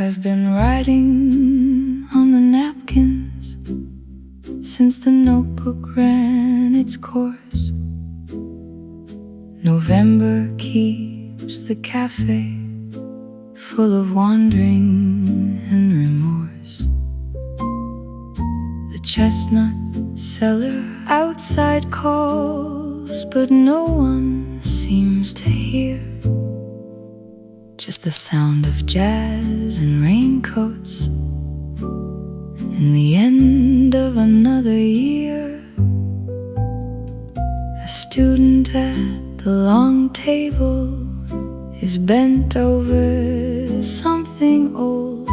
I've been writing on the napkins since the notebook ran its course. November keeps the cafe full of wandering and remorse. The chestnut seller outside calls, but no one seems to hear. Just the sound of jazz and raincoats and the end of another year. A student at the long table is bent over something old,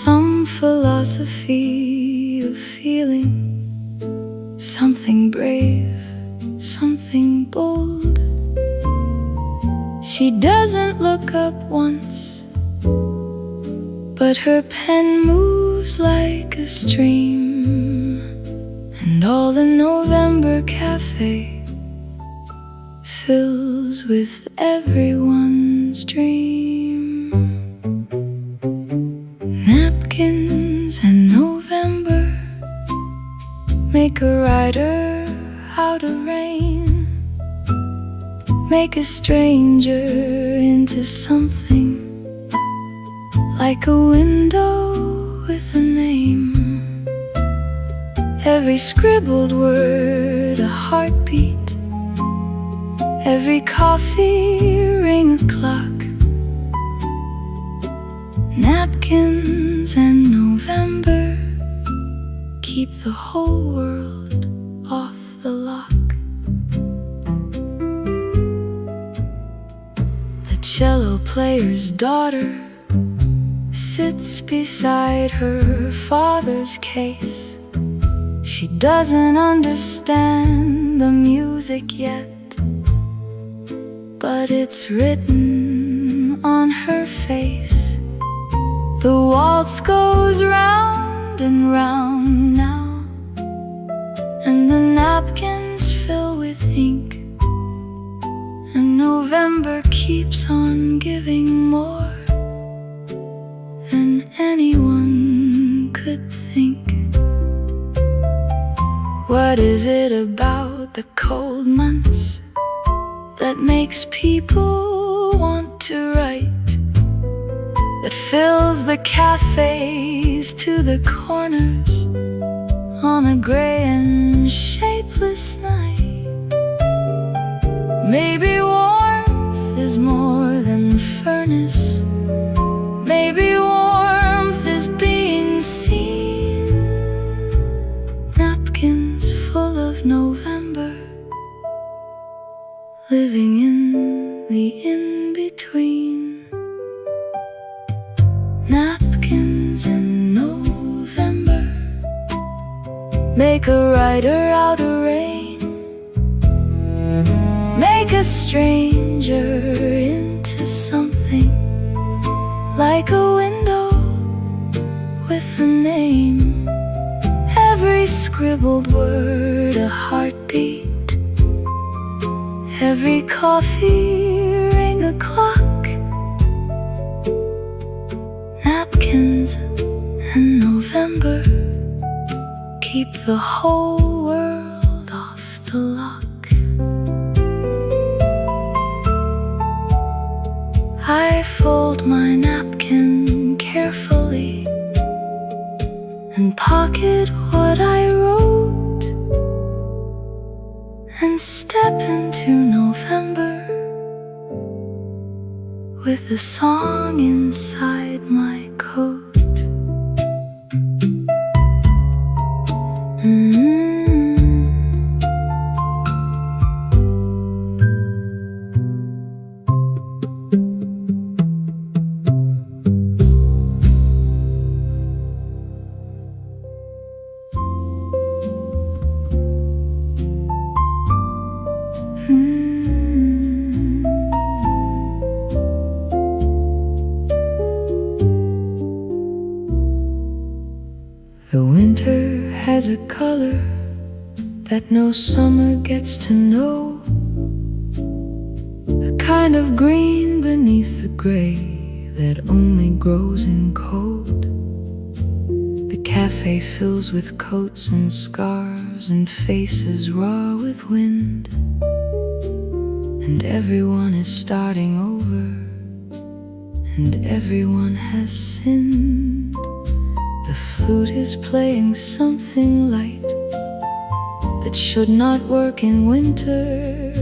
some philosophy of feeling, something brave, something bold. She doesn't look up once, but her pen moves like a stream, and all the November Café fills with everyone's dream. Napkins and November make a writer out of rain, make a stranger into something like a window with a name. Every scribbled word a heartbeat, every coffee ring a clock. Napkins and November keep the whole world off the lock. The cello player's daughter sits beside her father's case. She doesn't understand the music yet, but it's written on her face. The waltz goes round and round now, and the napkins fill with ink, and November keeps on giving more than anyone could think. What is it about the cold months that makes people want to write, that fills the cafes to the corners on a gray and shapeless night? Maybe warmth is more than the furnace. Maybe warmth is being seen. Napkins full of November, living in the in-between. Napkins in November make a writer out of rain, make a stranger into something like a window with a name. Every scribbled word a heartbeat, every coffee ring a clock. Napkins and November keep the whole world off the lock. I fold my napkin carefully and pocket what I wrote, and step into November with a song inside my coat. The winter has a color that no summer gets to know, a kind of green beneath the gray that only grows in cold. The cafe fills with coats and scarves and faces raw with wind, and everyone is starting over, and everyone has sinned. The flute is playing something light that should not work in winter,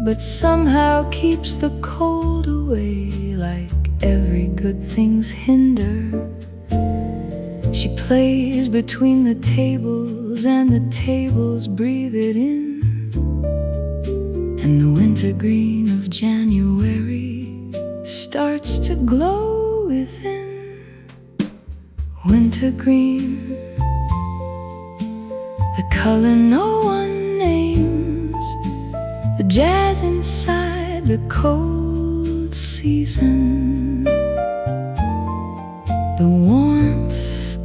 but somehow keeps the cold away like every good thing's hinder. She plays between the tables, and the tables breathe it in, and the wintergreen of January starts to glow within. Wintergreen, the color no one names, the jazz inside the cold season, the warmth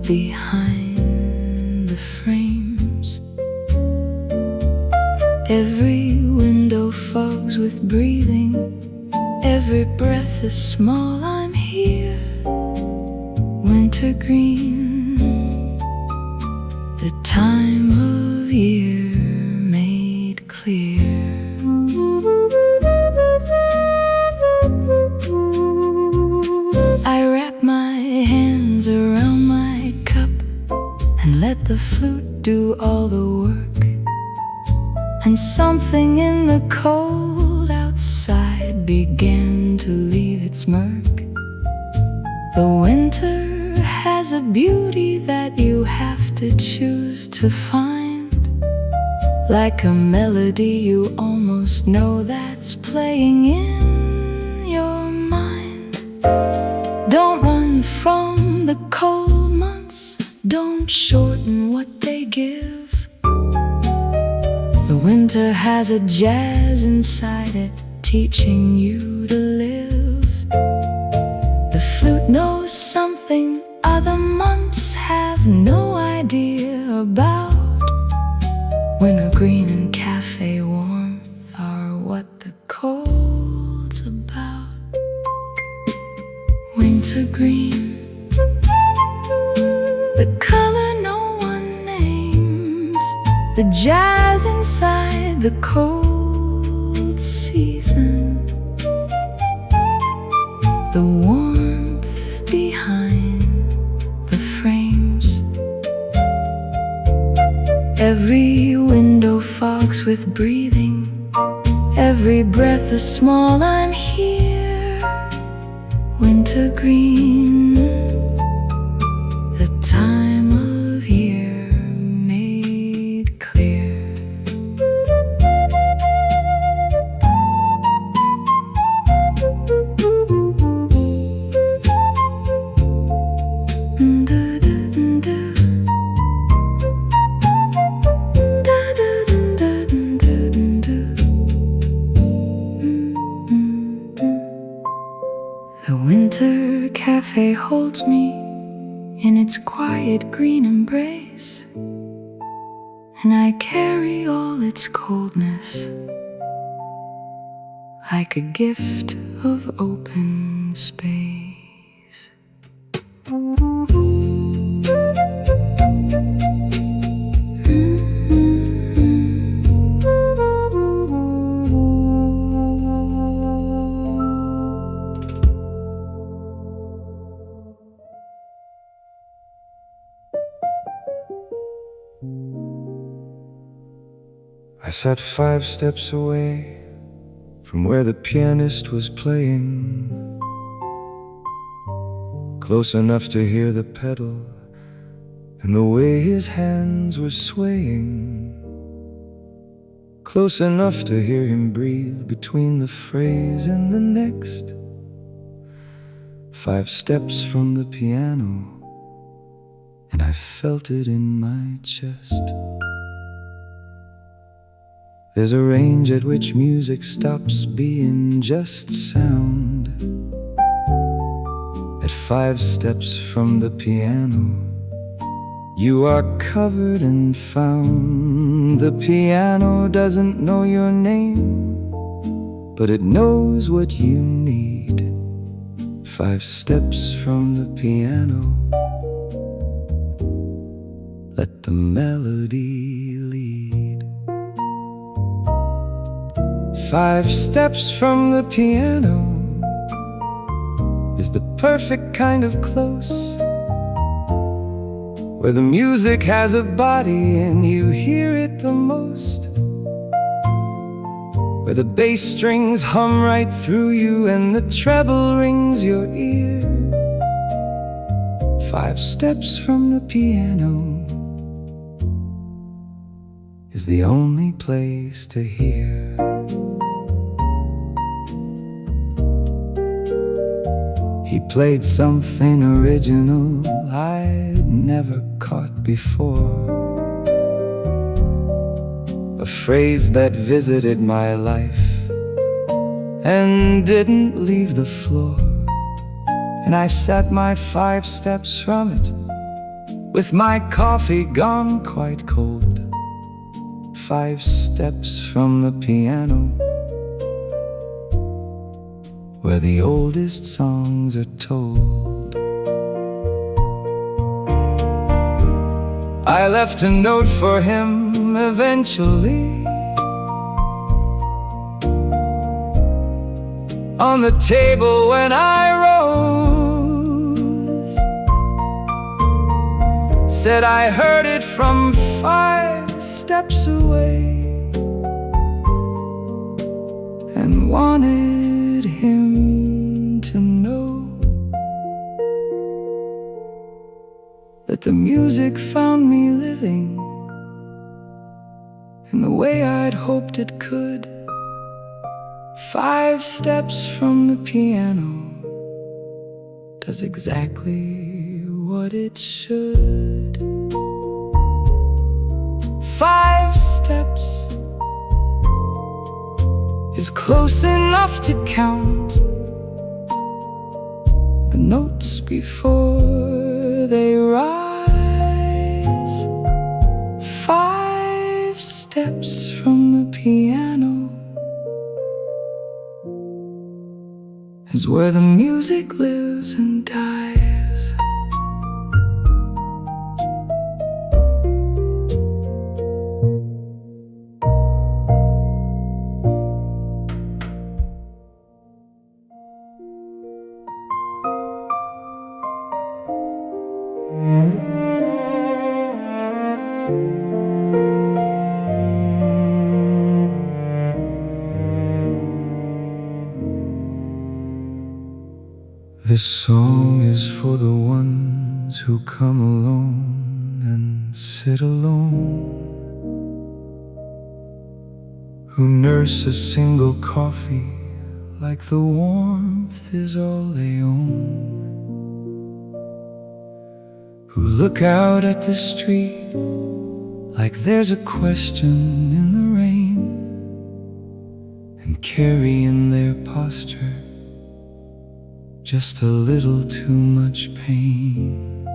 behind the frames. Every window fogs with breathing, every breath is small, I'm here. Wintergreen, the time of year made clear. I wrap my hands around my cup and let the flute do all the work, and something in the cold outside began to leave its murk. The winter has a beauty that you have to choose to find, like a melody you almost know that's playing in your mind. Don't run from the cold months, don't shorten what they give. The winter has a jazz inside it, teaching you to live. The flute knows something other months have no idea about. Wintergreen and cafe warmth are what the cold's about. Wintergreen, the color no one names, the jazz inside the cold season, the warmth behind the frames. Every window fogs with breathing, every breath is small, I'm here. Wintergreen, the time of year made clear. The winter cafe holds me in its quiet green embrace, and I carry all its coldness like a gift of open space. I sat 5 steps away from where the pianist was playing, close enough to hear the pedal and the way his hands were swaying, close enough to hear him breathe between the phrase and the next. 5 steps from the piano, and I felt it in my chest. There's a range at which music stops being just sound. At 5 steps from the piano, you are covered and found. The piano doesn't know your name, but it knows what you need. 5 steps from the piano, let the melody lead. 5 steps from the piano is the perfect kind of close, where the music has a body and you hear it the most, where the bass strings hum right through you and the treble rings your ear. 5 steps from the piano is the only place to hear. He played something original I'd never caught before, a phrase that visited my life and didn't leave the floor. And I sat my 5 steps from it, with my coffee gone quite cold. 5 steps from the piano, where the oldest songs are told. I left a note for him eventually on the table when I rose. Said I heard it from 5 steps away and wanted him to know that the music found me living in the way I'd hoped it could. 5 steps from the piano does exactly what it should. 5 steps is close enough to count the notes before they rise. 5 steps from the piano is where the music lives and dies. This song is for the ones who come alone and sit alone, who nurse a single coffee like the warmth is all they own, who look out at the street like there's a question in the rain, and carry in their posture just a little too much pain.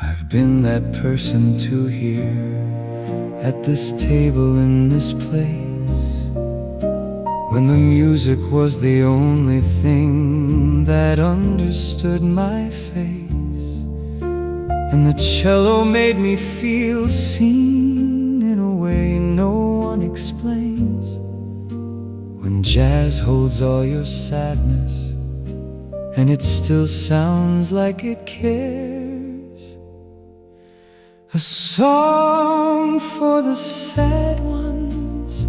I've been that person too here at this table in this place, when the music was the only thing that understood my face, and the cello made me feel seen in a way no one explains. When jazz holds all your sadness and it still sounds like it cares. A song for the sad ones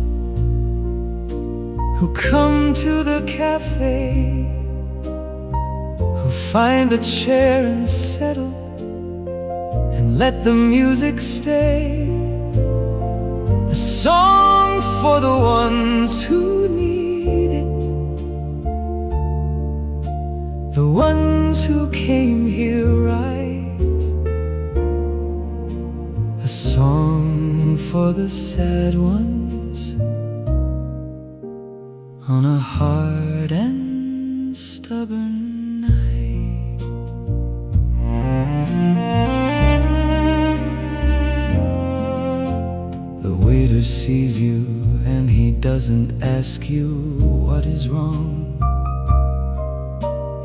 who come to the cafe, who find a chair and settle and let the music stay. A song for the ones who need it, the ones who came here right. A song for the sad ones on a hard and stubborn night. The waiter sees you and he doesn't ask you what is wrong.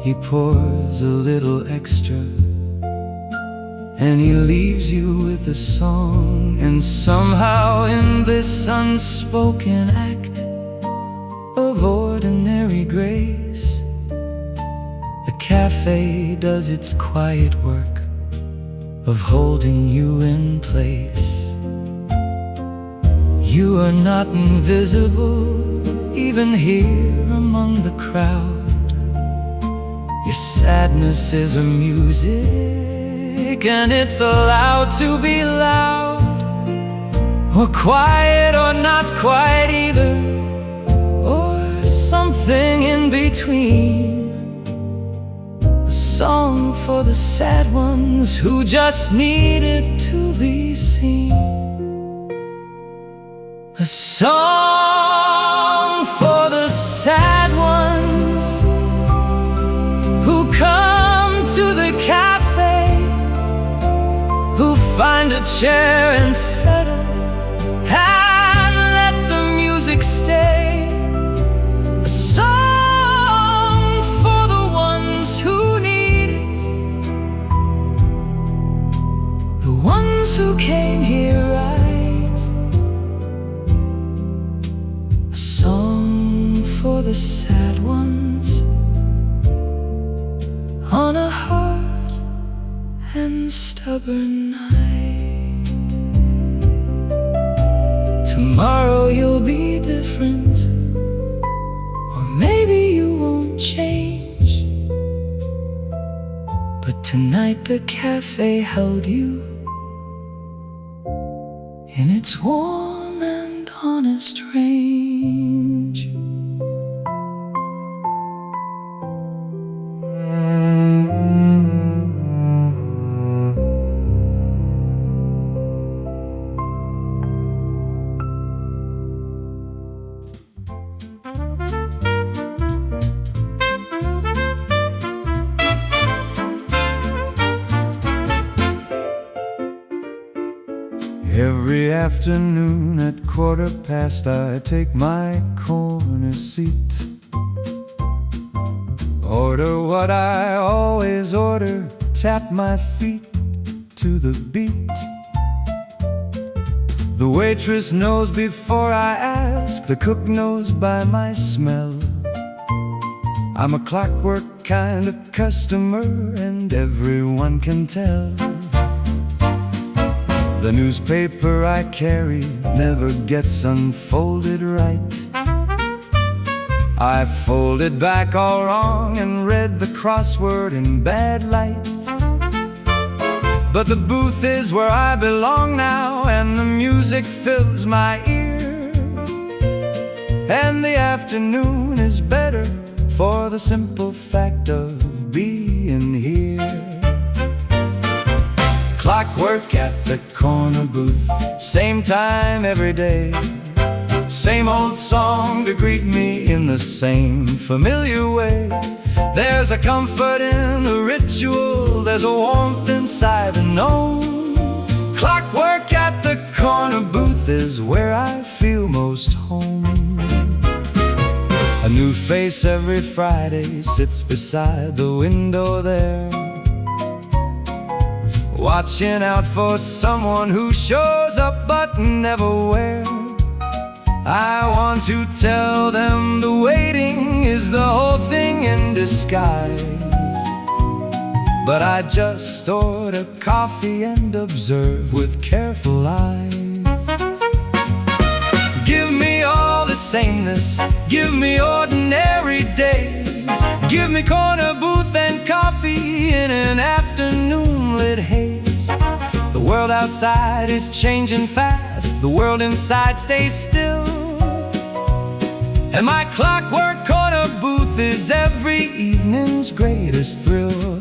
He pours a little extra, and he leaves you with a song. And somehow in this unspoken act of ordinary grace, the cafe does its quiet work of holding you in place. You are not invisible, even here among the crowd. Your sadness is a music, and it's allowed to be loud, or quiet, or not quite either, or something in between. A song for the sad ones who just needed to be seen. A song for the sad ones who come to the cafe, who find a chair and settle and let the music stay. A song for the ones who need it, the ones who came here right. A song for the sad ones on a hard and stubborn night. Tomorrow you'll be different, or maybe you won't change, but tonight the cafe held you in its warm and honest range. Every afternoon at 1:15 I take my corner seat, order what I always order, tap my feet to the beat. The waitress knows before I ask, the cook knows by my smell. I'm a clockwork kind of customer, and everyone can tell. The newspaper I carry never gets unfolded right. I folded back all wrong and read the crossword in bad light. But the booth is where I belong now, and the music fills my ear. And the afternoon is better for the simple fact of being here. Clockwork at the corner booth, same time every day. Same old song to greet me in the same familiar way. There's a comfort in the ritual, there's a warmth inside the known. Clockwork at the corner booth is where I feel most home. A new face every Friday sits beside the window there, watching out for someone who shows up but never where. I want to tell them the waiting is the whole thing in disguise, but I just order coffee and observe with careful eyes. Give me all the sameness, give me ordinary days, give me corner booth and coffee in an afternoon lit haze. The world outside is changing fast, the world inside stays still, and my clockwork corner booth is every evening's greatest thrill.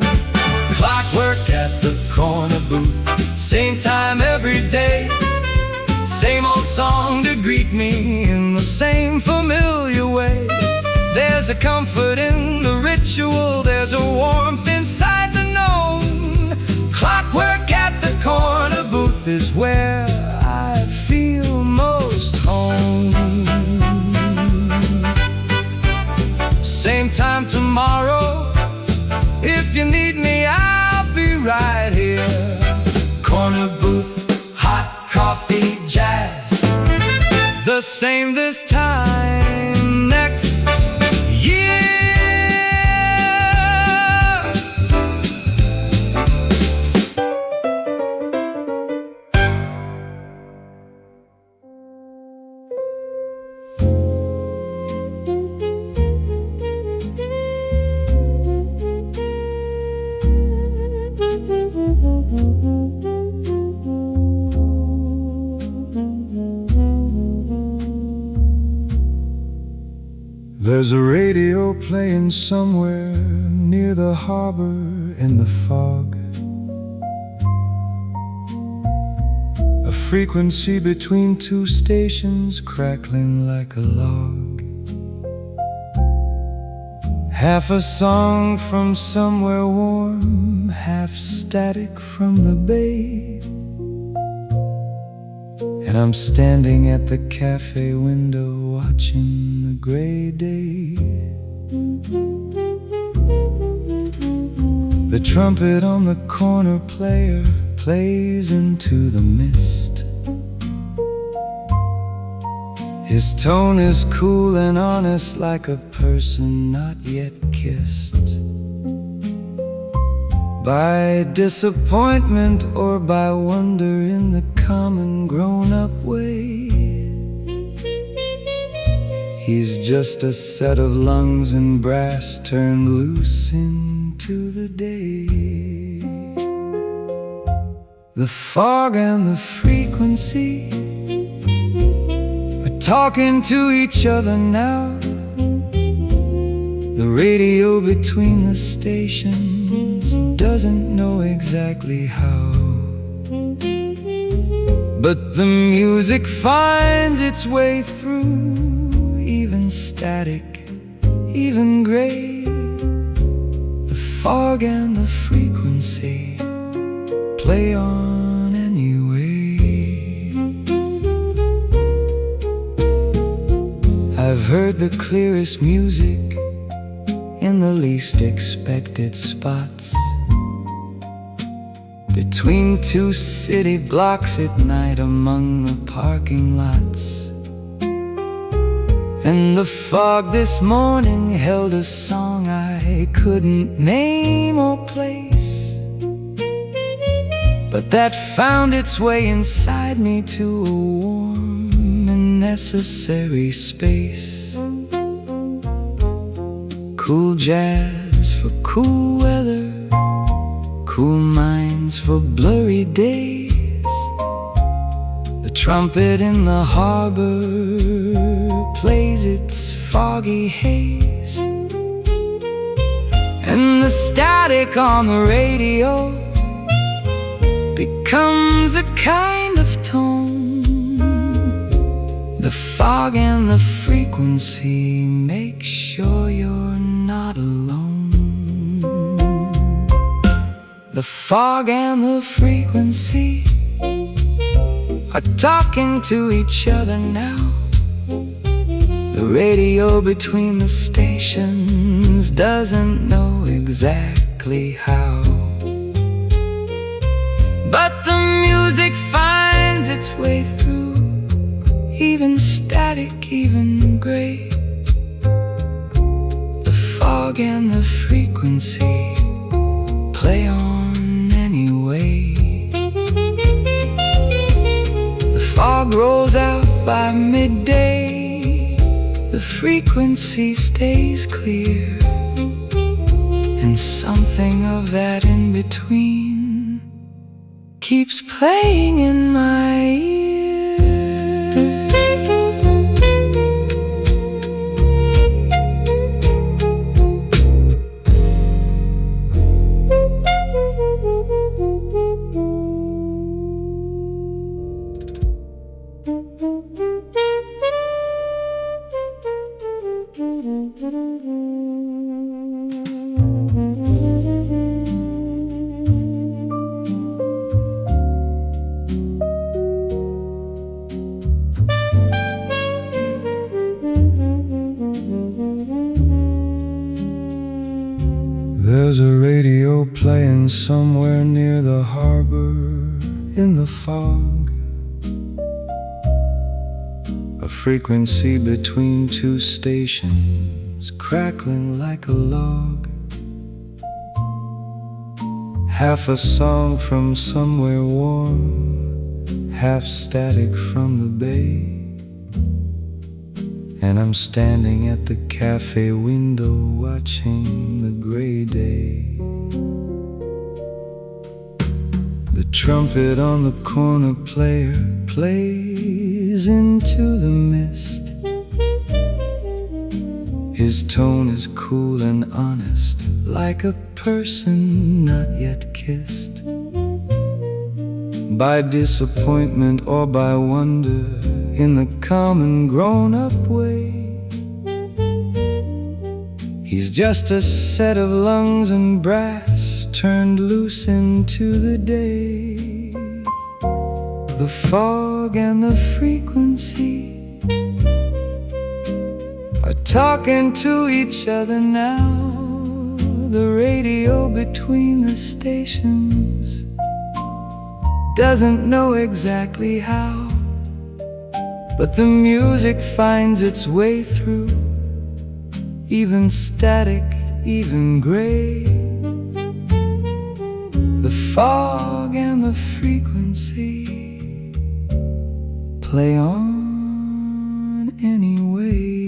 Clockwork at the corner booth, same time every day. Same old song to greet me in the same familiar way. There's a comfort in the ritual, there's a warmth inside the known. Clockwork at the corner booth is where I feel most home. Same time tomorrow, coffee, jazz. The same this time next year. There's a radio playing somewhere near the harbor in the fog. A frequency between two stations crackling like a log. Half a song from somewhere warm, half static from the bay. And I'm standing at the cafe window watching the gray day. The trumpet on the corner player plays into the mist. His tone is cool and honest, like a person not yet kissed by disappointment or by wonder in the common grown-up way. He's just a set of lungs and brass turned loose into the day. The fog and the frequency are talking to each other now. The radio between the stations doesn't know exactly how, but the music finds its way through, even static, even gray. The fog and the frequency play on anyway. I've heard the clearest music in the least expected spots, between two city blocks at night among the parking lots. And the fog this morning held a song I couldn't name or place, but that found its way inside me to a warm and necessary space. Cool jazz for cool weather, cool minds for blurry days. The trumpet in the harbor plays its foggy haze, and the static on the radio becomes a kind of tone. The fog and the frequency make sure you're not alone. The fog and the frequency are talking to each other now. The radio between the stations doesn't know exactly how, but the music finds its way through, even static, even gray. The fog and the frequency play on anyway. The fog rolls out by midday, the frequency stays clear, and something of that in between keeps playing in my ear. There's a radio playing somewhere near the harbor in the fog. frequency between two stations, crackling like a log. Half a song from somewhere warm, half static from the bay. And I'm standing at the cafe window watching the gray day. The trumpet on the corner player plays into the mist. His tone is cool and honest, like a person not yet kissed by disappointment or by wonder, in the common grown-up way. He's just a set of lungs and brass turned loose into the day. The fog and the frequency are talking to each other now. The radio between the stations doesn't know exactly how, but the music finds its way through, even static, even gray. The fog and the frequency play on anyway.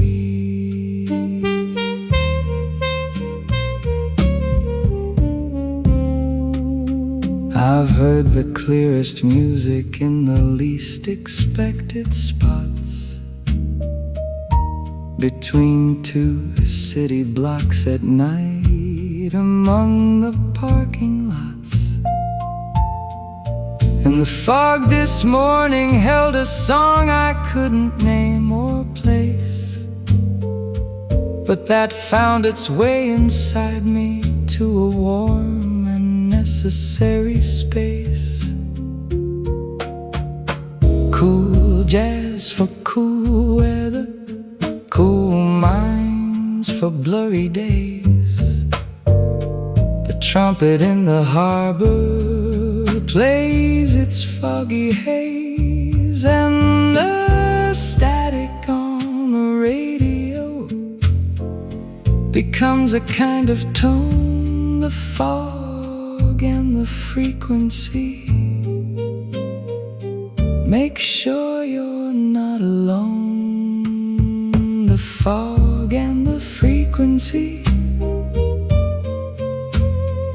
I've heard the clearest music in the least expected spots, between two city blocks at night, among the parking lots. And the fog this morning held a song I couldn't name or place, but that found its way inside me to a warm and necessary space. Cool jazz for cool weather, cool minds for blurry days. The trumpet in the harbor plays its foggy haze, and the static on the radio becomes a kind of tone. The fog and the frequency make sure you're not alone. The fog and the frequency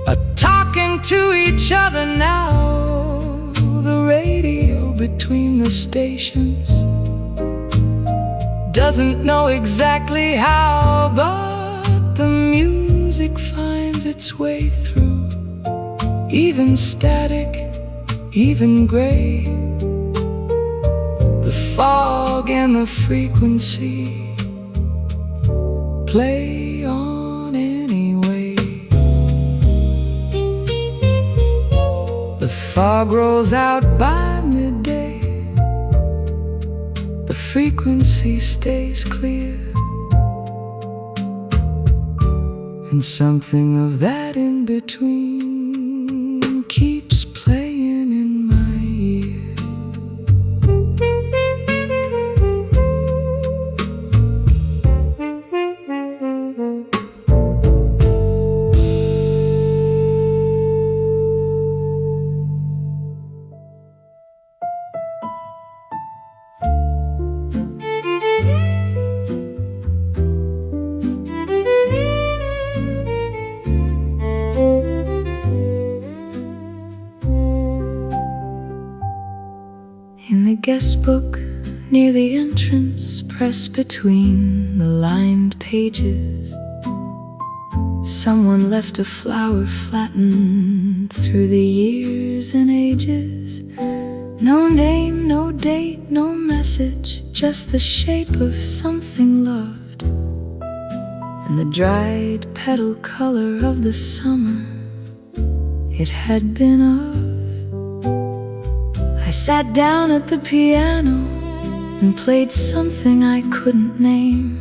are talking to each other now. The radio between the stations doesn't know exactly how, but the music finds its way through, even static, even gray. The fog and the frequency play on anyway. The fog rolls out by midday, the frequency stays clear, and something of that in between keeps playing in my ear. In the Guestbook, near the entrance, pressed between the lined pages, someone left a flower flattened through the years and ages. No name, no date, no message, just the shape of something loved, and the dried petal color of the summer it had been of. I sat down at the piano and played something I couldn't name.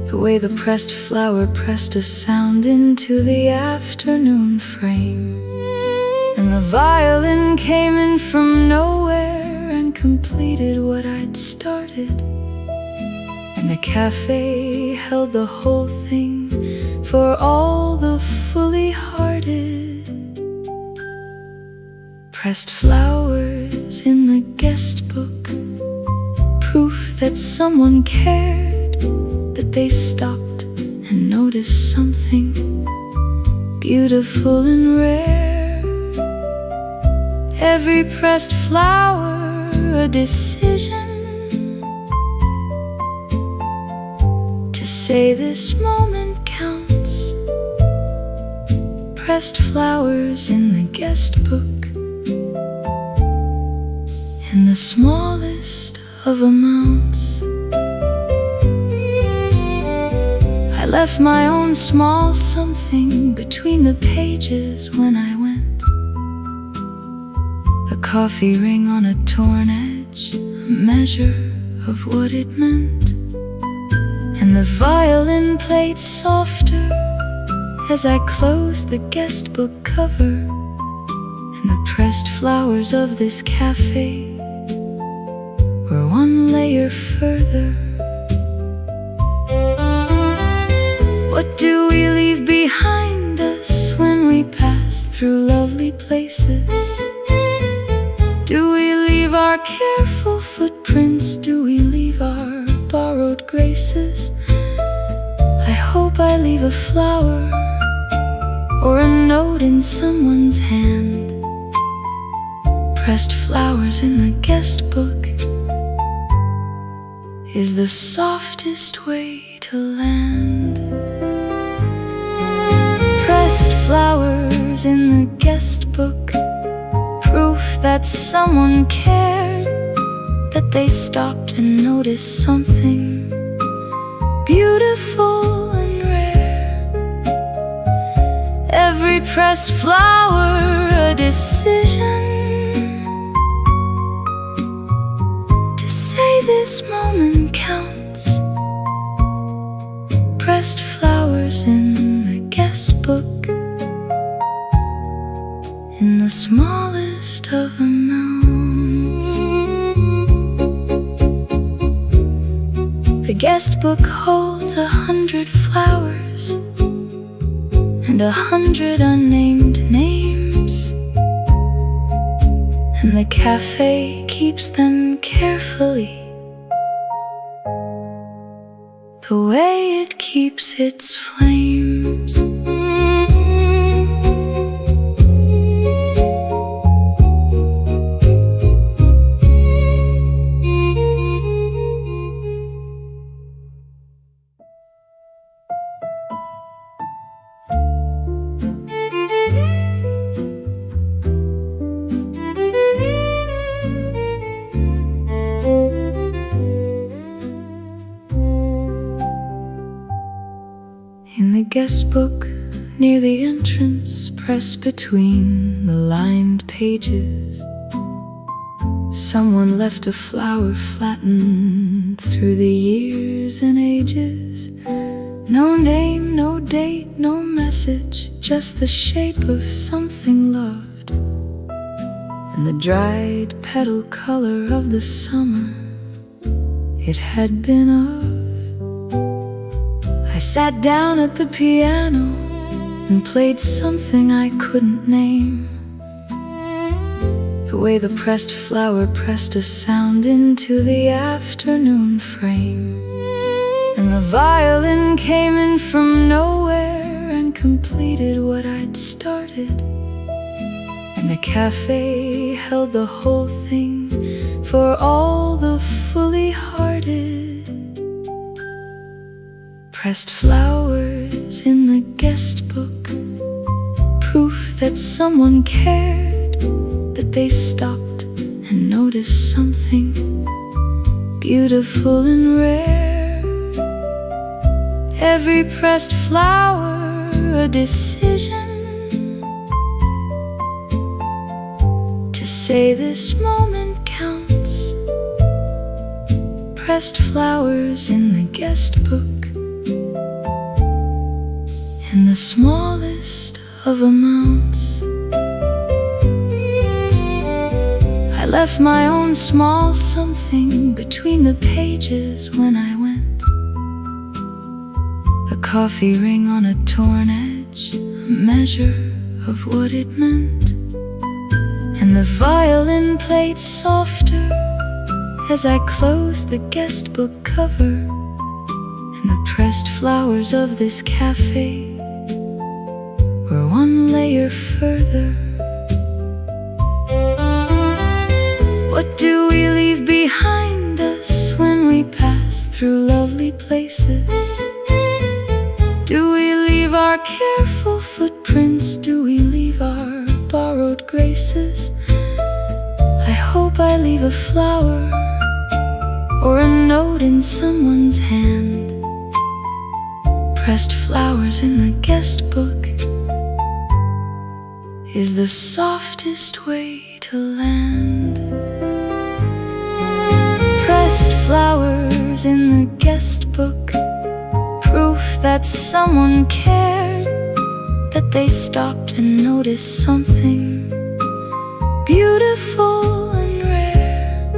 The way the pressed flower pressed a sound into the afternoon frame, and the violin came in from nowhere and completed completed what I'd started. And the cafe held the whole thing for all the fully hearted. Pressed flowers in the guest book, proof that someone cared, that they stopped and noticed something beautiful and rare. Every pressed flower a decision to say this moment counts. Pressed flowers in the guest book, in the smallest of amounts. I left my own small something between the pages when I went. A coffee ring on a torn edge, a measure of what it meant. And the violin played softer as I closed the guest book cover. And the pressed flowers of this cafe were one layer further. What do we leave behind us when we pass through lovely places? Do we leave our careful footprints? Do we leave our borrowed graces? I hope I leave a flower or a note in someone's hand. Pressed flowers in the guest book is the softest way to land. Pressed flowers in the guest book, proof that someone cared, that they stopped and noticed something beautiful and rare. Every pressed flower a decision to say this moment counts. Pressed flowers in the guest book, in the smallest of amounts. The guest book holds 100 flowers and 100 unnamed names, and the cafe keeps them carefully, the way it keeps its flames. In the guest book, near the entrance, pressed between the lined pages, someone left a flower flattened through the years and ages. No name, no date, no message, just the shape of something loved, and the dried petal color of the summer it had been of. I sat down at the piano and played something I couldn't name. The way the pressed flower pressed a sound into the afternoon frame. And the violin came in from nowhere and completed what I'd started. And the cafe held the whole thing for all the fully hearted. Pressed flowers in the guest book, proof that someone cared, that they stopped and noticed something beautiful and rare. Every pressed flower a decision to say this moment counts. Pressed flowers in the guest book, in the smallest of amounts. I left my own small something between the pages when I went. A coffee ring on a torn edge, a measure of what it meant. And the violin played softer as I closed the guestbook cover. And the pressed flowers of this cafe were one layer further. What do we leave behind us when we pass through lovely places? Do we leave our careful footprints? Do we leave our borrowed graces? I hope I leave a flower or a note in someone's hand. Pressed flowers in the guestbook is the softest way to land. Pressed flowers in the guestbook, proof that someone cared, that they stopped and noticed something beautiful and rare.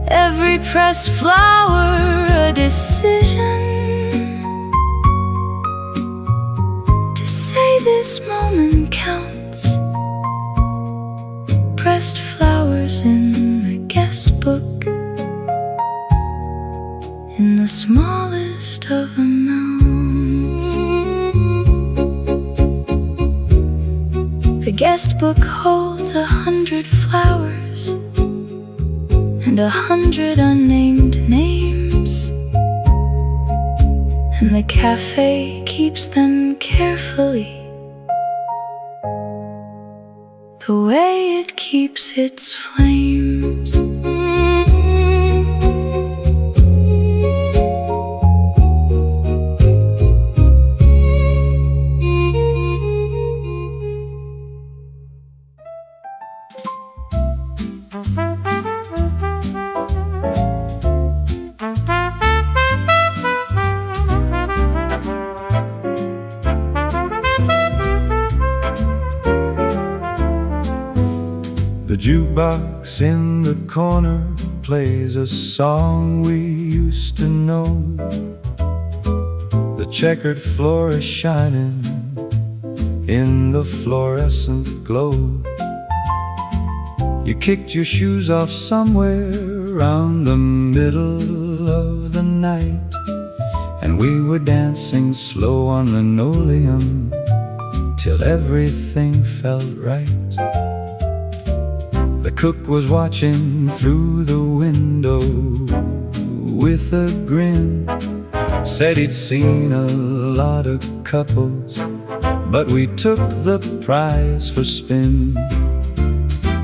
Every pressed flower a decision to say this moment counts. Pressed flowers in the guestbook, in the smallest of amounts. The guestbook holds 100 flowers and 100 unnamed names, and the cafe keeps them carefully, the way it keeps its flames. The jukebox in the corner plays a song we used to know. The checkered floor is shining in the fluorescent glow. You kicked your shoes off somewhere around the middle of the night, and we were dancing slow on linoleum till everything felt right. The cook was watching through the window with a grin, said he'd seen a lot of couples, but we took the prize for spin.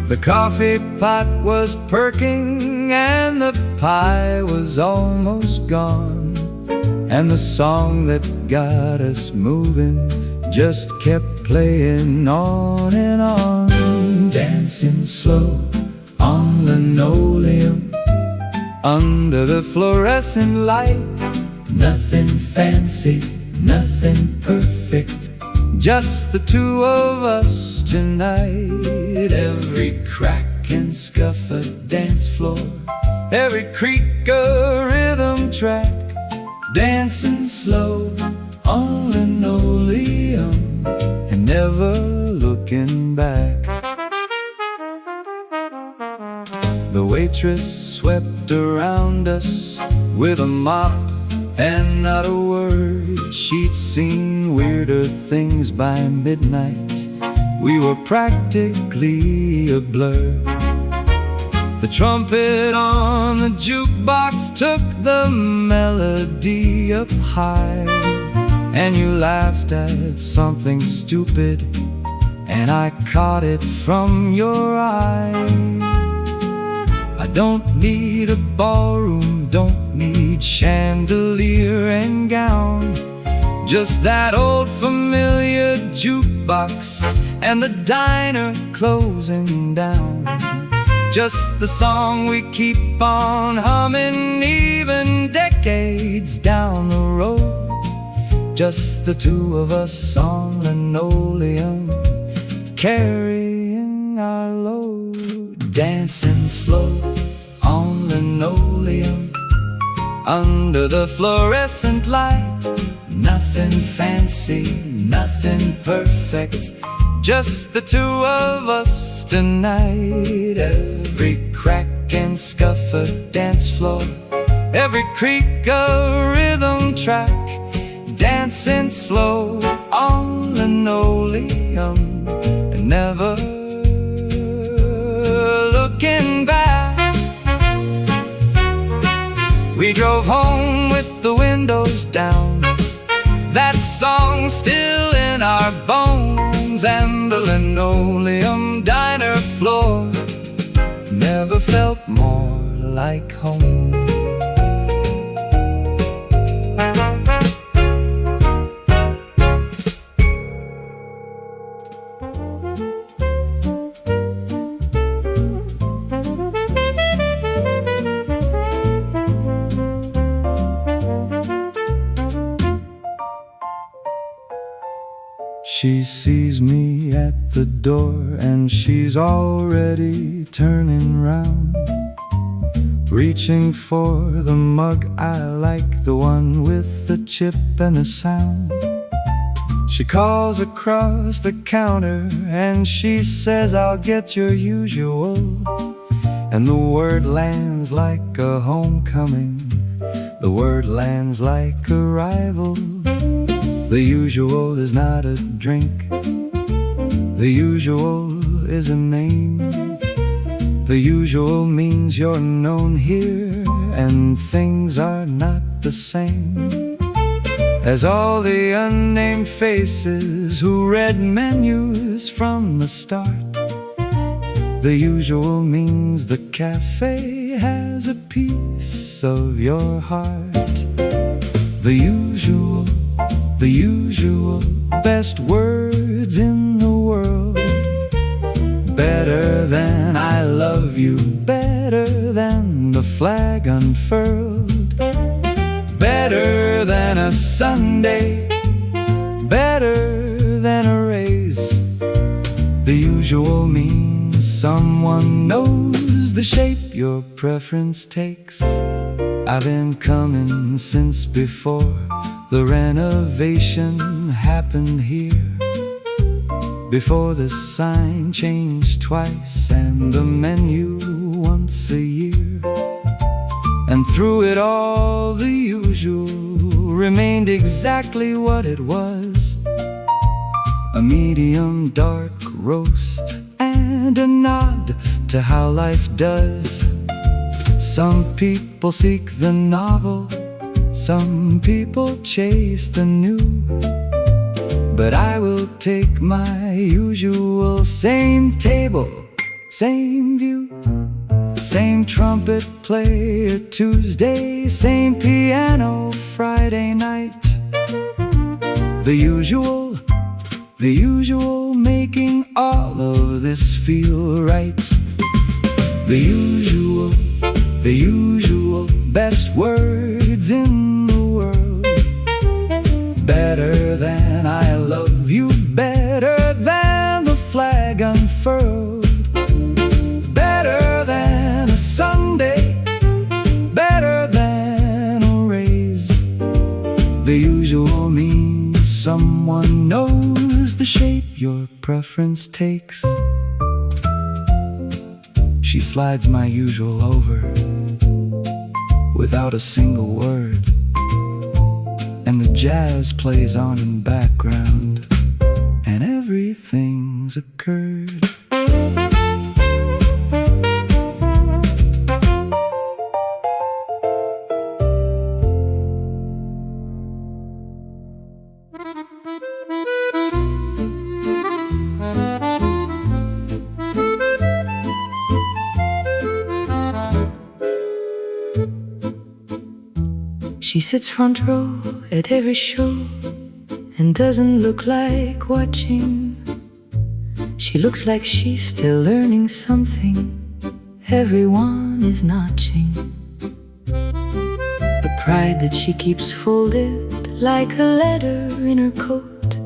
The coffee pot was perking and the pie was almost gone, and the song that got us moving just kept playing on and on. Dancing slow on linoleum under the fluorescent light. Nothing fancy, nothing perfect, just the two of us tonight. Every crack and scuff a dance floor, every creak a rhythm track. Dancing slow on linoleum and never looking back. The waitress swept around us with a mop and not a word. She'd seen weirder things by midnight. We were practically a blur. The trumpet on the jukebox took the melody up high, and you laughed at something stupid, and I caught it from your eye. I don't need a ballroom, don't need chandelier and gown, just that old familiar jukebox and the diner closing down. Just the song we keep on humming even decades down the road. Just the two of us on linoleum carrying our load. dancing slow on linoleum under the fluorescent light. Nothing fancy, nothing perfect, just the two of us tonight. Every crack and scuff a dance floor, every creak a rhythm track, dancing slow on linoleum and never looking back. We drove home with the windows down, that song still in our bones, and the linoleum diner floor never felt more like home. She sees me at the door and she's already turning round, reaching for the mug I like, the one with the chip and the sound. She calls across the counter and she says, "I'll get your usual." And the word lands like a homecoming, the word lands like arrival. The usual is not a drink, the usual is a name. The usual means you're known here and things are not the same as all the unnamed faces who read menus from the start. The usual means the cafe has a piece of your heart. The usual, the usual, best words in the world. Better than I love you, better than the flag unfurled. Better than a Sunday, better than a raise. The usual means someone knows the shape your preference takes. I've been coming since before the renovation happened here, before the sign changed twice and the menu once a year. And through it all the usual remained exactly what it was, a medium dark roast and a nod to how life does. Some people seek the novel, some people chase the new, but I will take my usual. Same table, same view, same trumpet player Tuesday, same piano Friday night. The usual making all of this feel right. The usual, best words in the world. Better than I love you, better than the flag unfurled. Better than a Sunday, better than a raise. The usual means someone knows the shape your preference takes. She slides my usual over without a single word, and the jazz plays on in background, and everything's occurred. She sits front row at every show and doesn't look like watching. She looks like she's still learning something everyone is notching. The pride that she keeps folded like a letter in her coat,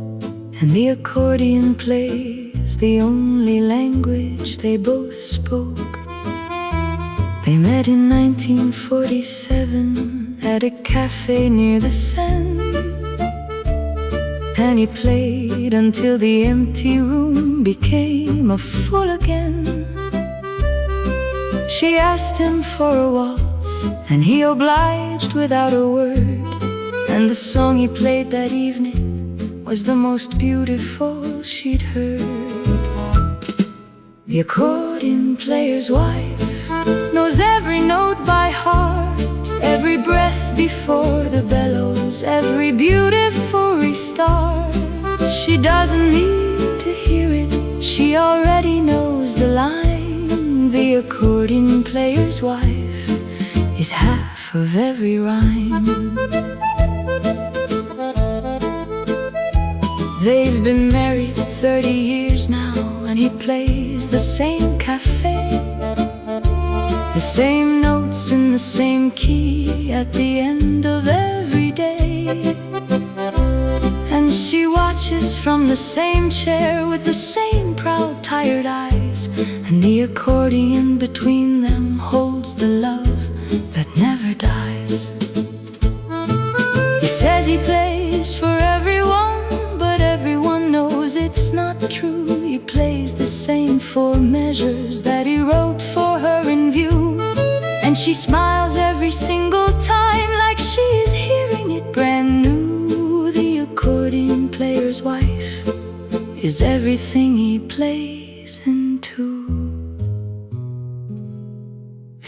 and the accordion plays the only language they both spoke. They met in 1947 at a cafe near the Seine, and he played until the empty room became a full again. She asked him for a waltz, and he obliged without a word. And the song he played that evening was the most beautiful she'd heard. The accordion player's wife knows every note by heart, every breath before the bellows, every beautiful restart. She doesn't need to hear it, she already knows the line. The accordion player's wife is half of every rhyme. They've been married 30 years now, and he plays the same café, the same notes in the same key at the end of every day. And she watches from the same chair with the same proud, tired eyes, and the accordion between them holds the love that never dies. He says he plays for everyone, but everyone knows it's not true. He plays the same 4 measures that he wrote for her in view, and she smiles every single time like she is hearing it brand new. The accordion player's wife is everything he plays into.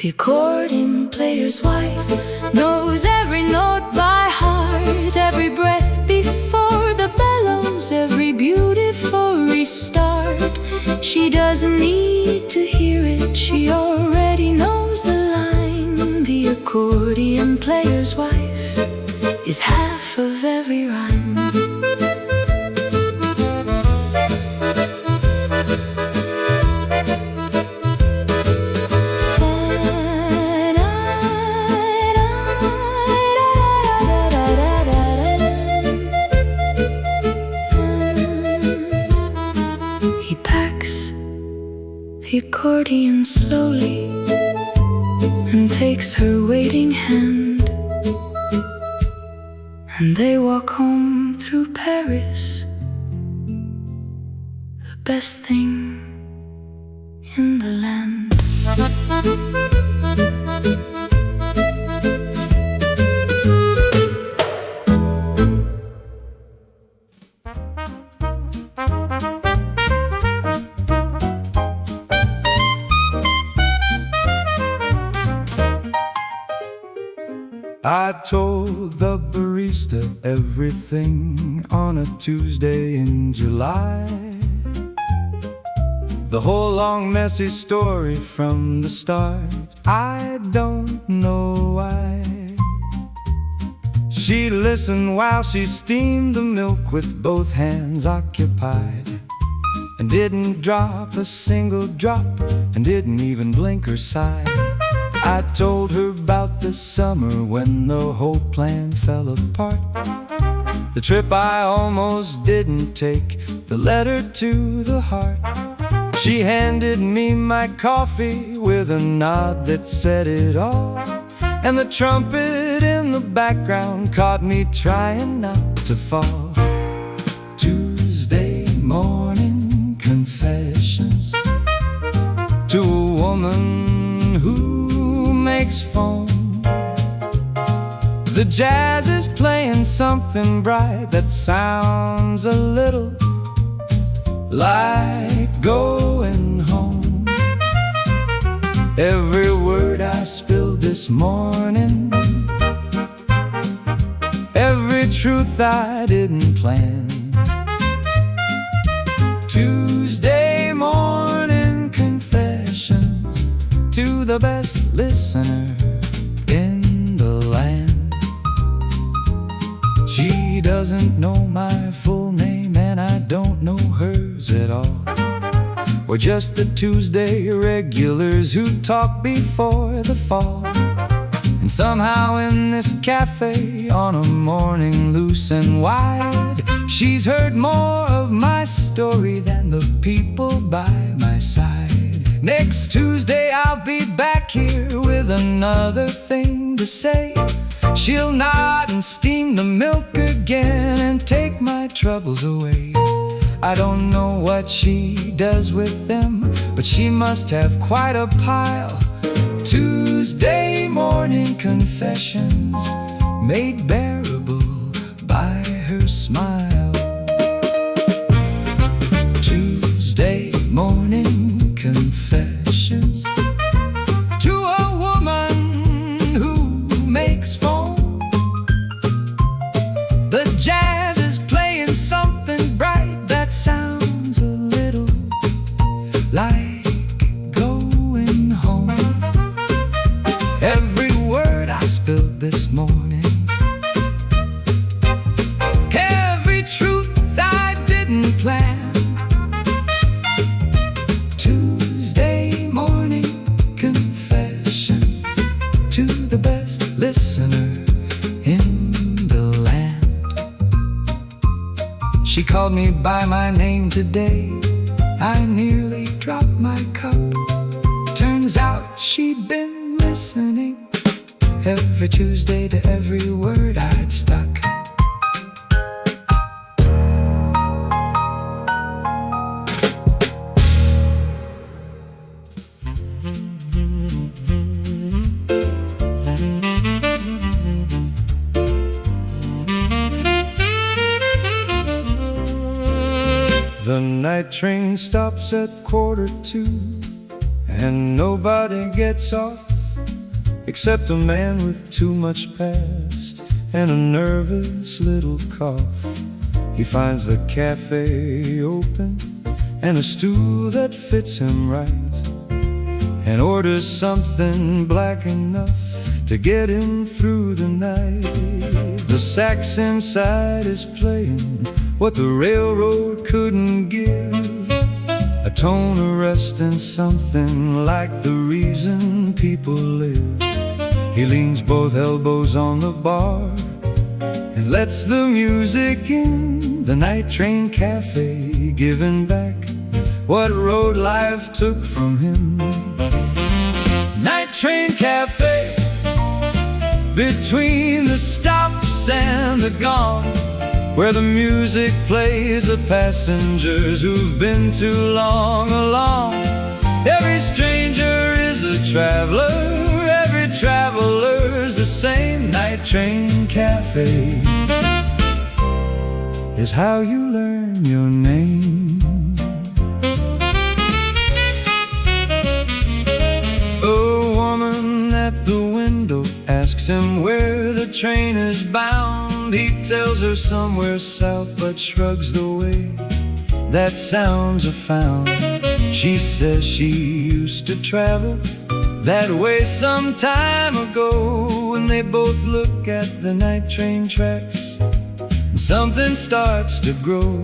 The accordion player's wife knows every note by heart, every breath before the bellows, every beautiful restart. She doesn't need to hear it, she already knows the line. The accordion player's wife is half of every rhyme. The accordion slowly and takes her waiting hand, and they walk home through Paris, the best thing in the land. I told the barista everything on a Tuesday in July, the whole long messy story from the start. I don't know why. She listened while she steamed the milk with both hands occupied, and didn't drop a single drop, and didn't even blink or sigh. I told her about the summer when the whole plan fell apart, the trip I almost didn't take, the letter to the heart. She handed me my coffee with a nod that said it all, and the trumpet in the background caught me trying not to fall. Tuesday morning confessions to a woman who makes foam. The jazz is playing something bright that sounds a little like going home. Every word I spilled this morning, every truth I didn't plan. Tuesday morning confessions to the best listener in the land. She doesn't know my full name, and I don't know hers at all. We're just the Tuesday regulars who talk before the fall. And somehow in this cafe on a morning loose and wide, she's heard more of my story than the people by my side. Next Tuesday I'll be back here with another thing to say. She'll nod and steam the milk again and take my troubles away. I don't know what she does with them, but she must have quite a pile. Tuesday morning confessions made bearable by her smile. Tuesday morning confessions to a woman who makes foam. The jazz is playing something bright that sounds a little like going home. Every word I spilled this morning, every truth I didn't plan. Tuesday morning confessions to the best listener in the land. She called me by my name today. I nearly dropped my cup. Turns out she'd been listening every Tuesday to every word I'd stuck. The night train stops at 1:45, and nobody gets off except a man with too much past and a nervous little cough. He finds the cafe open and a stool that fits him right, and orders something black enough to get him through the night. The sax inside is playing what the railroad couldn't give, a tone of rest and something like the reason people live. He leans both elbows on the bar and lets the music in. The night train cafe, giving back what road life took from him. Night train cafe, between the stops and the gone, where the music plays the passengers who've been too long along. Every stranger is a traveler, every traveler's the same. Night train cafe is how you learn your name. A woman at the window asks him where the train is bound. He tells her somewhere south, but shrugs the way that sounds are found. She says she used to travel that way some time ago, and they both look at the night train tracks and something starts to grow.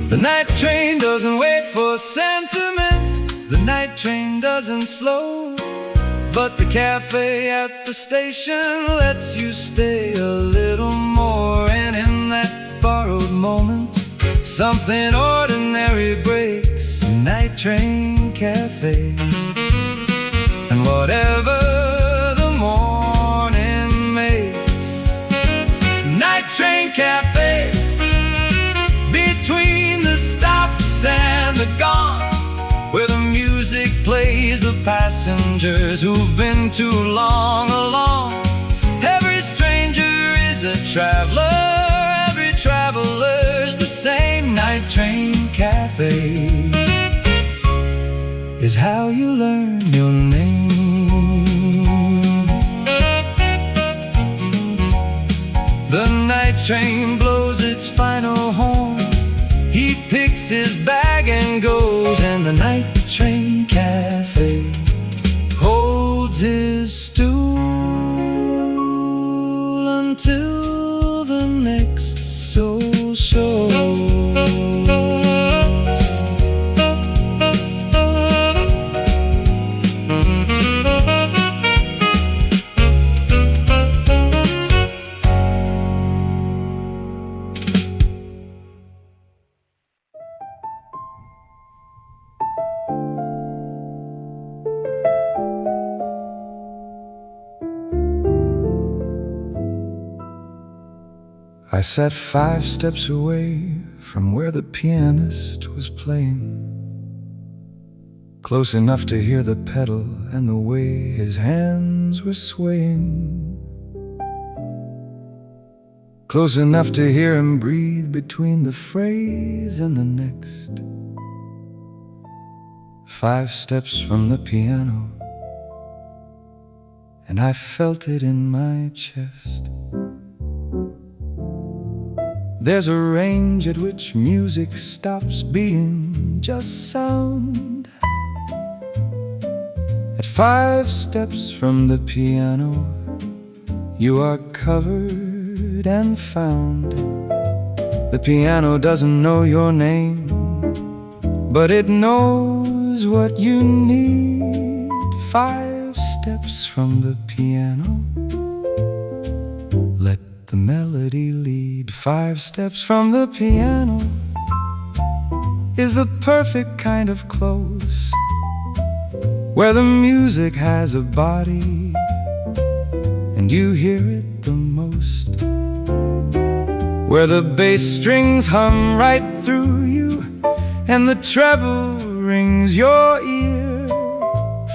The night train doesn't wait for sentiment, the night train doesn't slow, but the cafe at the station lets you stay a little more. And in that borrowed moment, something ordinary breaks. Night train cafe, and whatever the morning makes. Night train cafe, between the stops and the gone, where the music plays the passengers who've been too long along. Every stranger is a traveler, every traveler's the same. Night train cafe is how you learn your name. The night train blows its final horn. He picks his bag and goes, and the night train cafe holds his stool until the next soul shows. I sat 5 steps away from where the pianist was playing, close enough to hear the pedal and the way his hands were swaying, close enough to hear him breathe between the phrase and the next. 5 steps from the piano, and I felt it in my chest. There's a range at which music stops being just sound. At 5 steps from the piano, you are covered and found. The piano doesn't know your name, but it knows what you need. 5 steps from the piano, let the melody lead. 5 steps from the piano is the perfect kind of close, where the music has a body and you hear it the most, where the bass strings hum right through you and the treble rings your ear.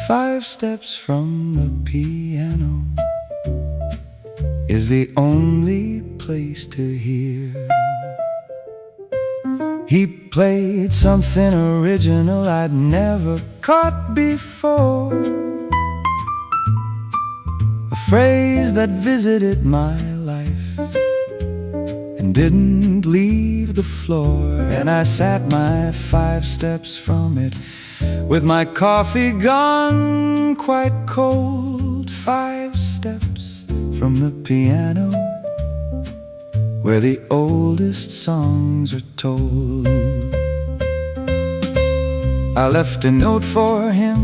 5 steps from the piano is the only place to hear. He played something original I'd never caught before, a phrase that visited my life and didn't leave the floor. And I sat my 5 steps from it, with my coffee gone quite cold. 5 steps from the piano, where the oldest songs are told. I left a note for him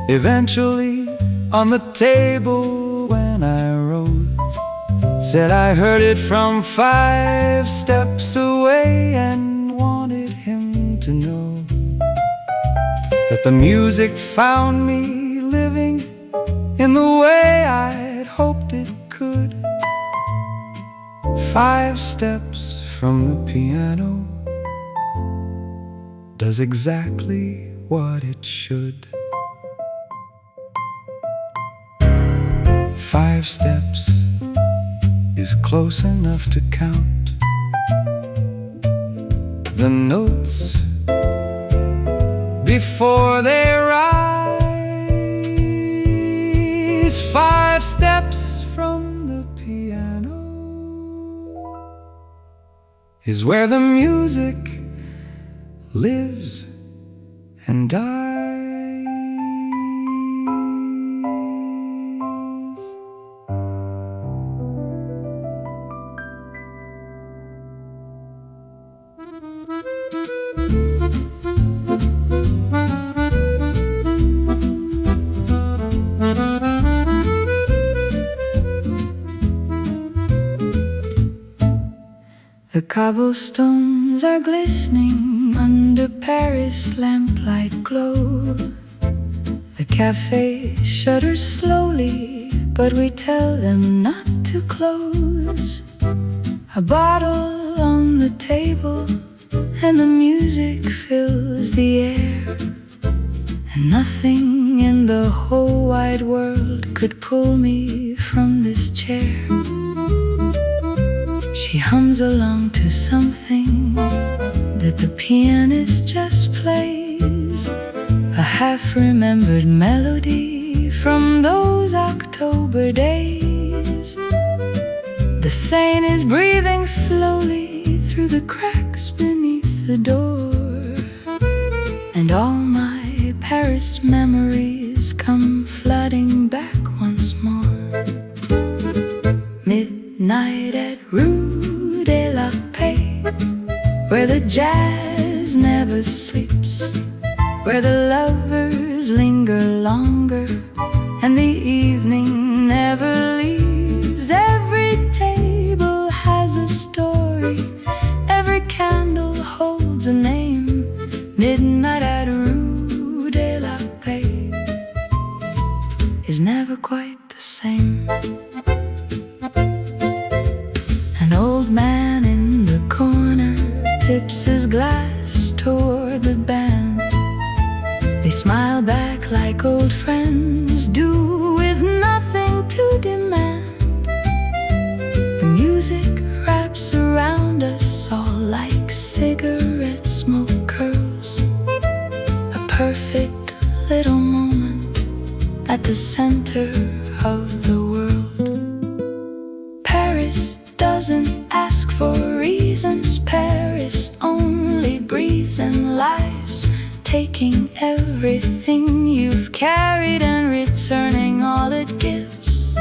eventually on the table when I rose. Said I heard it from 5 steps away and wanted him to know that the music found me living in the way I'd hoped it could. 5 steps from the piano does exactly what it should. 5 steps is close enough to count the notes before they rise. 5 steps from the piano is where the music lives and dies. The cobblestones are glistening under Paris lamplight glow. The cafe shutters slowly, but we tell them not to close. A bottle on the table and the music fills the air, and nothing in the whole wide world could pull me from this chair. She hums along to something that the pianist just plays, a half-remembered melody from those October days. The saint is breathing slowly through the cracks beneath the door, and all my Paris memories come flooding back once more. Midnight at Rue de la Paix, where the jazz never sleeps, where the lovers linger longer and the evening never leaves. Every table has a story, every candle holds a name. Midnight at Rue de la Paix is never quite the same. An old man tips his glass toward the band. They smile back like old friends do, with nothing to demand. The music wraps around us all like cigarette smoke curls, a perfect little moment at the center of the world. Paris doesn't ask for reasons. Paris only breathes and lives, taking everything you've carried and returning all it gives.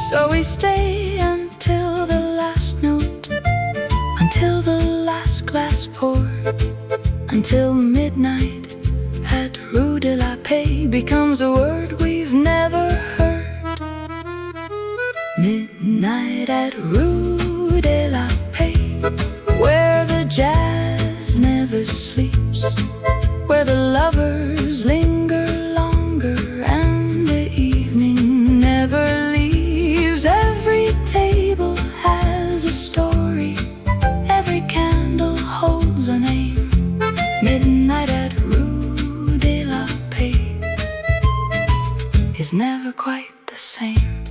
So we stay until the last note, until the last glass poured, until midnight at Rue de la Paix becomes a word we've never heard. Midnight at Rue de la Paix, where the jazz never sleeps, where the lovers linger longer and the evening never leaves. Every table has a story, every candle holds a name. Midnight at Rue de la Paix is never quite the same.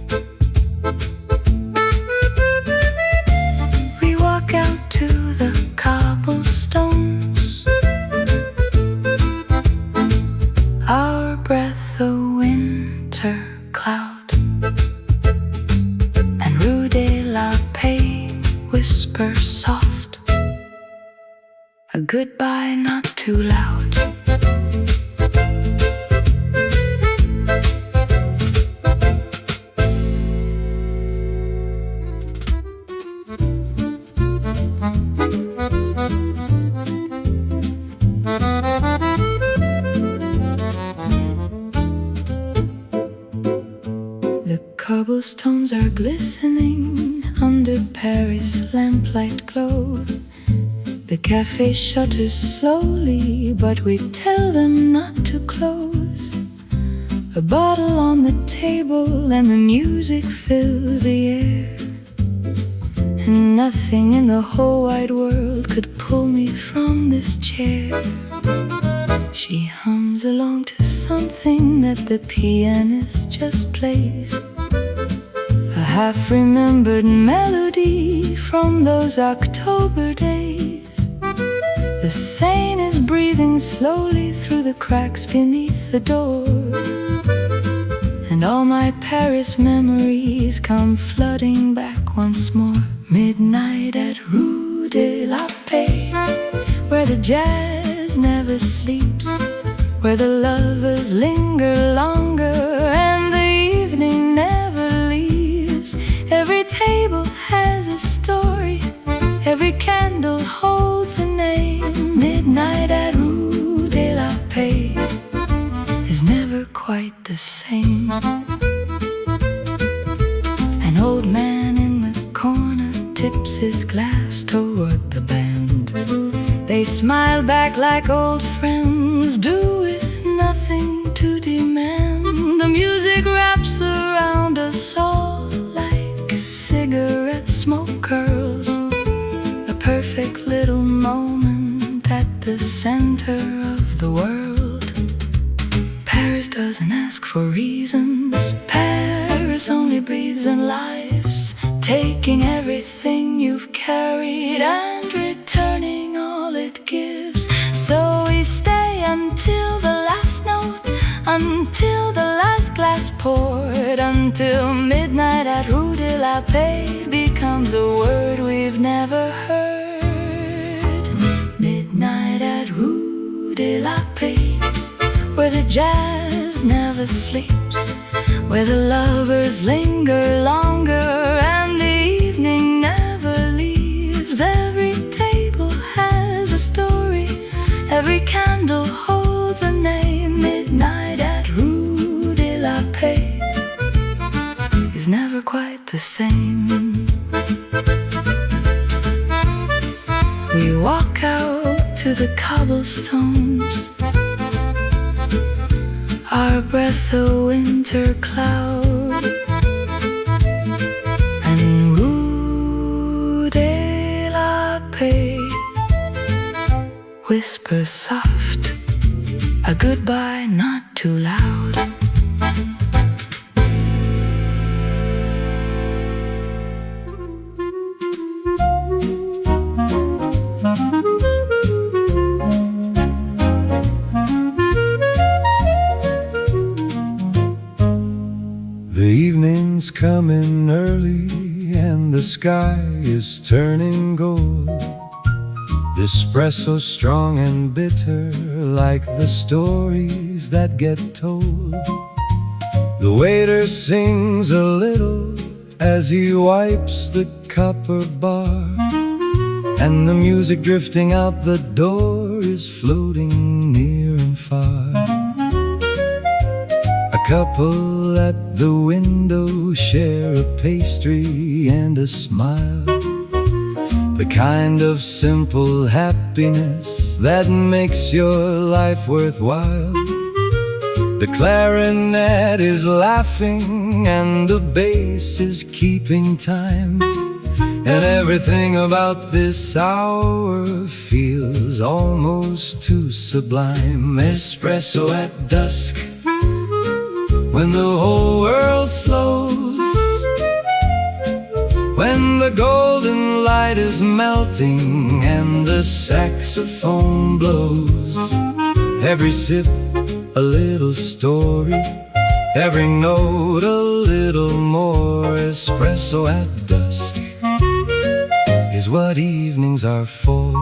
We walk out to the cobblestones, our breath a winter cloud, and Rue de la Paix whisper soft, a goodbye not too loud. The cobblestones are glistening under Paris' lamplight glow. The cafe shutters slowly, but we tell them not to close. A bottle on the table and the music fills the air, and nothing in the whole wide world could pull me from this chair. She hums along to something that the pianist just plays, a half-remembered melody from those October days. The Seine is breathing slowly through the cracks beneath the door, and all my Paris memories come flooding back once more. Midnight at Rue de la Paix, where the jazz never sleeps, where the lovers linger longer and the evening never leaves. Every table has a story, every candle holds a name. Midnight at Rue de la Paix is never quite the same. An old man in the corner tips his glass toward the band. They smile back like old friends do, with nothing to demand. The music wraps around us all like cigarette smoke curls, a perfect little moment at the center of the world. Paris doesn't ask for reasons. Paris only breathes and lives, taking everything you've carried and returning all it gives. So we stay until the last note, until the last glass poured, until midnight at Rue de la Paix becomes a word we've never heard. Midnight at Rue de la Paix, where the jazz never sleeps, where the lovers linger longer and the evening never leaves. Every table has a story, every candle holds a name. Midnight at Rue de la Paix is never quite the same. We walk out to the cobblestones, our breath a winter cloud, and Rue de la Paix whisper soft, a goodbye not too loud. The evening's coming early and the sky is turning gold. The espresso strong and bitter like the stories that get told. The waiter sings a little as he wipes the copper bar, and the music drifting out the door is floating near and far. A couple at the window share a pastry and a smile, the kind of simple happiness that makes your life worthwhile. The clarinet is laughing and the bass is keeping time, and everything about this hour feels almost too sublime. Espresso at dusk, when the whole world slows, when the golden light is melting and the saxophone blows. Every sip a little story, every note a little more. Espresso at dusk is what evenings are for.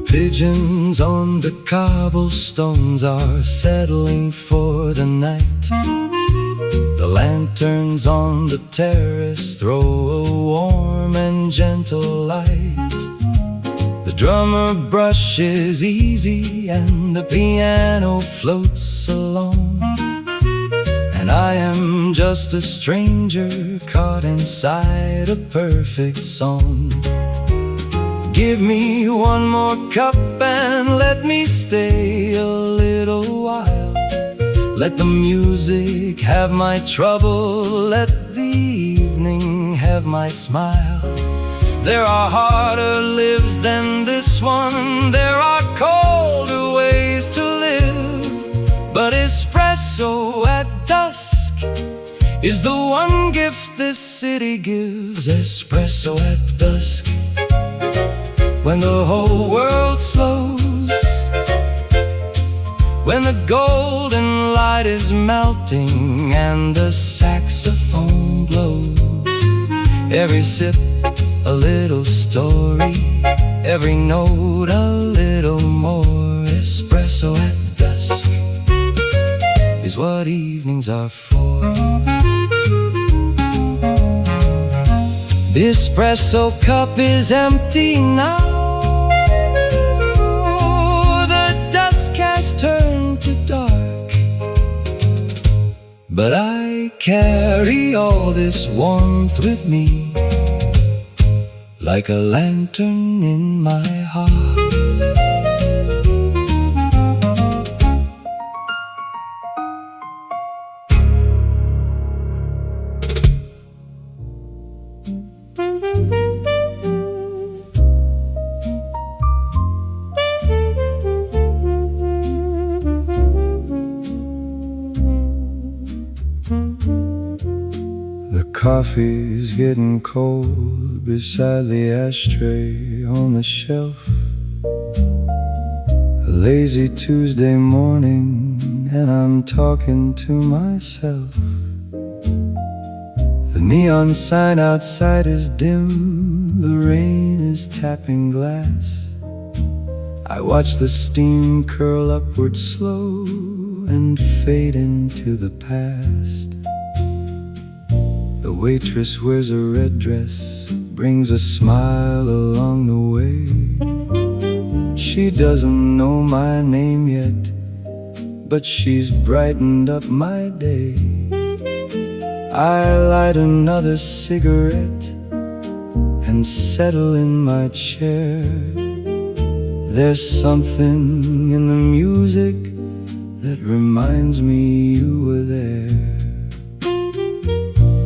Pigeons on the cobblestones are settling for the night. The lanterns on the terrace throw a warm and gentle light. The drummer brushes easy and the piano floats along, and I am just a stranger caught inside a perfect song. Give me one more cup and let me stay a little while. Let the music have my trouble, let the evening have my smile. There are harder lives than this one, there are colder ways to live, but espresso at dusk is the one gift this city gives. Espresso at dusk, when the whole world slows, when the golden light is melting and the saxophone blows. Every sip a little story, every note a little more. Espresso at dusk is what evenings are for. The espresso cup is empty now, turn to dark, but I carry all this warmth with me like a lantern in my heart. Coffee's getting cold beside the ashtray on the shelf. A lazy Tuesday morning and I'm talking to myself. The neon sign outside is dim, the rain is tapping glass. I watch the steam curl upward slow and fade into the past. The waitress wears a red dress, brings a smile along the way. She doesn't know my name yet, but she's brightened up my day. I light another cigarette and settle in my chair. There's something in the music that reminds me you were there.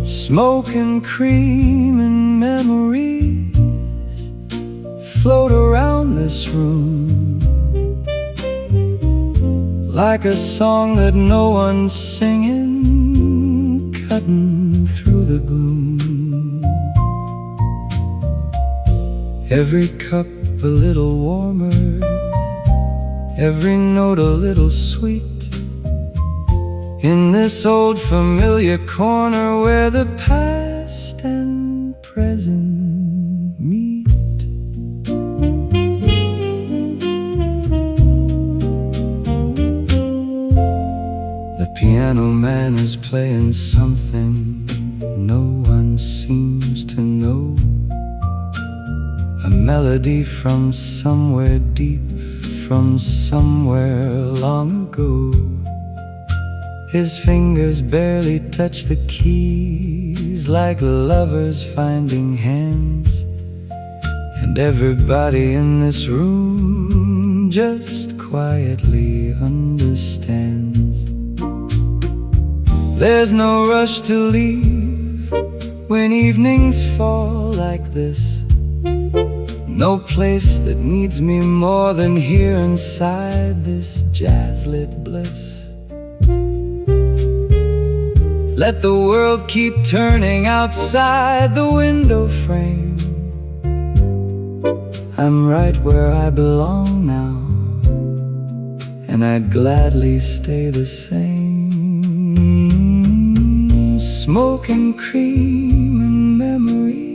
Smoke and cream and memories float around this room, like a song that no one's singing, cutting through the gloom. Every cup a little warmer, every note a little sweet, in this old familiar corner where the past and present meet. The piano man is playing something no one seems to know, a melody from somewhere deep, from somewhere long ago. His fingers barely touch the keys, like lovers finding hands. And everybody in this room just quietly understands. There's no rush to leave when evenings fall like this. No place that needs me more than here inside this jazz-lit bliss. Let the world keep turning outside the window frame. I'm right where I belong now, and I'd gladly stay the same. Smoke and cream and memories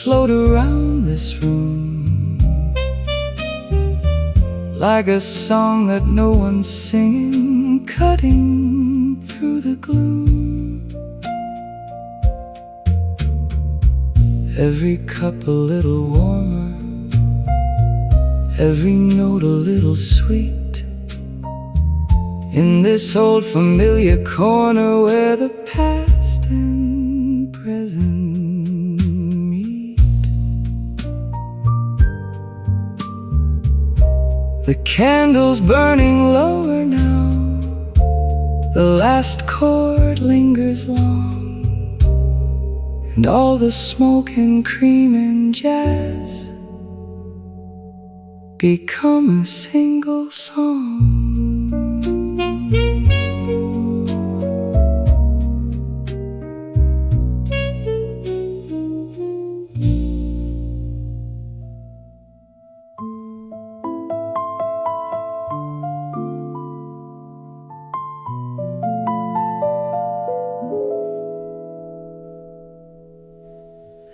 float around this room, like a song that no one's singing, cutting through the gloom. Every cup a little warmer, every note a little sweet, in this old familiar corner where the past and present meet. The candle's burning lower now, the last chord lingers long, and all the smoke and cream and jazz become a single song.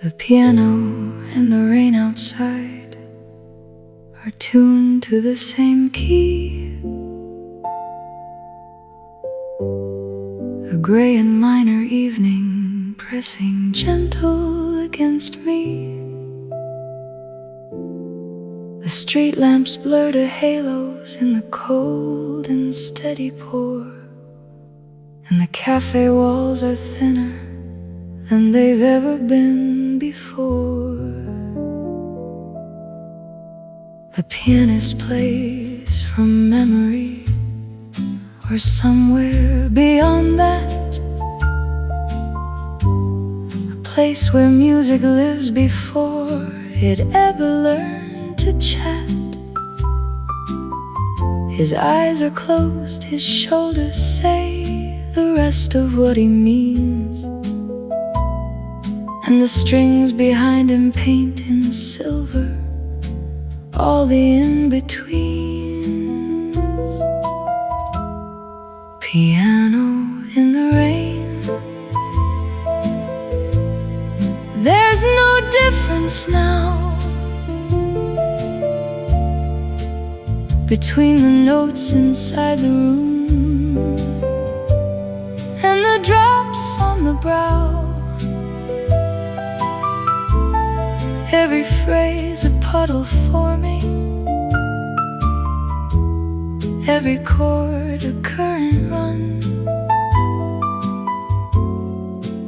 The piano and the rain outside are tuned to the same key. A gray and minor evening pressing gentle against me. The street lamps blur to halos in the cold and steady pour, and the cafe walls are thinner than they've ever been before. The pianist plays from memory, or somewhere beyond that, a place where music lives before it ever learned to chat. His eyes are closed, his shoulders say the rest of what he means, and the strings behind him paint in silver all the in-betweens. Piano in the rain, there's no difference now between the notes inside the room and the drops on the brow. Every phrase a puddle forming, every chord a current run.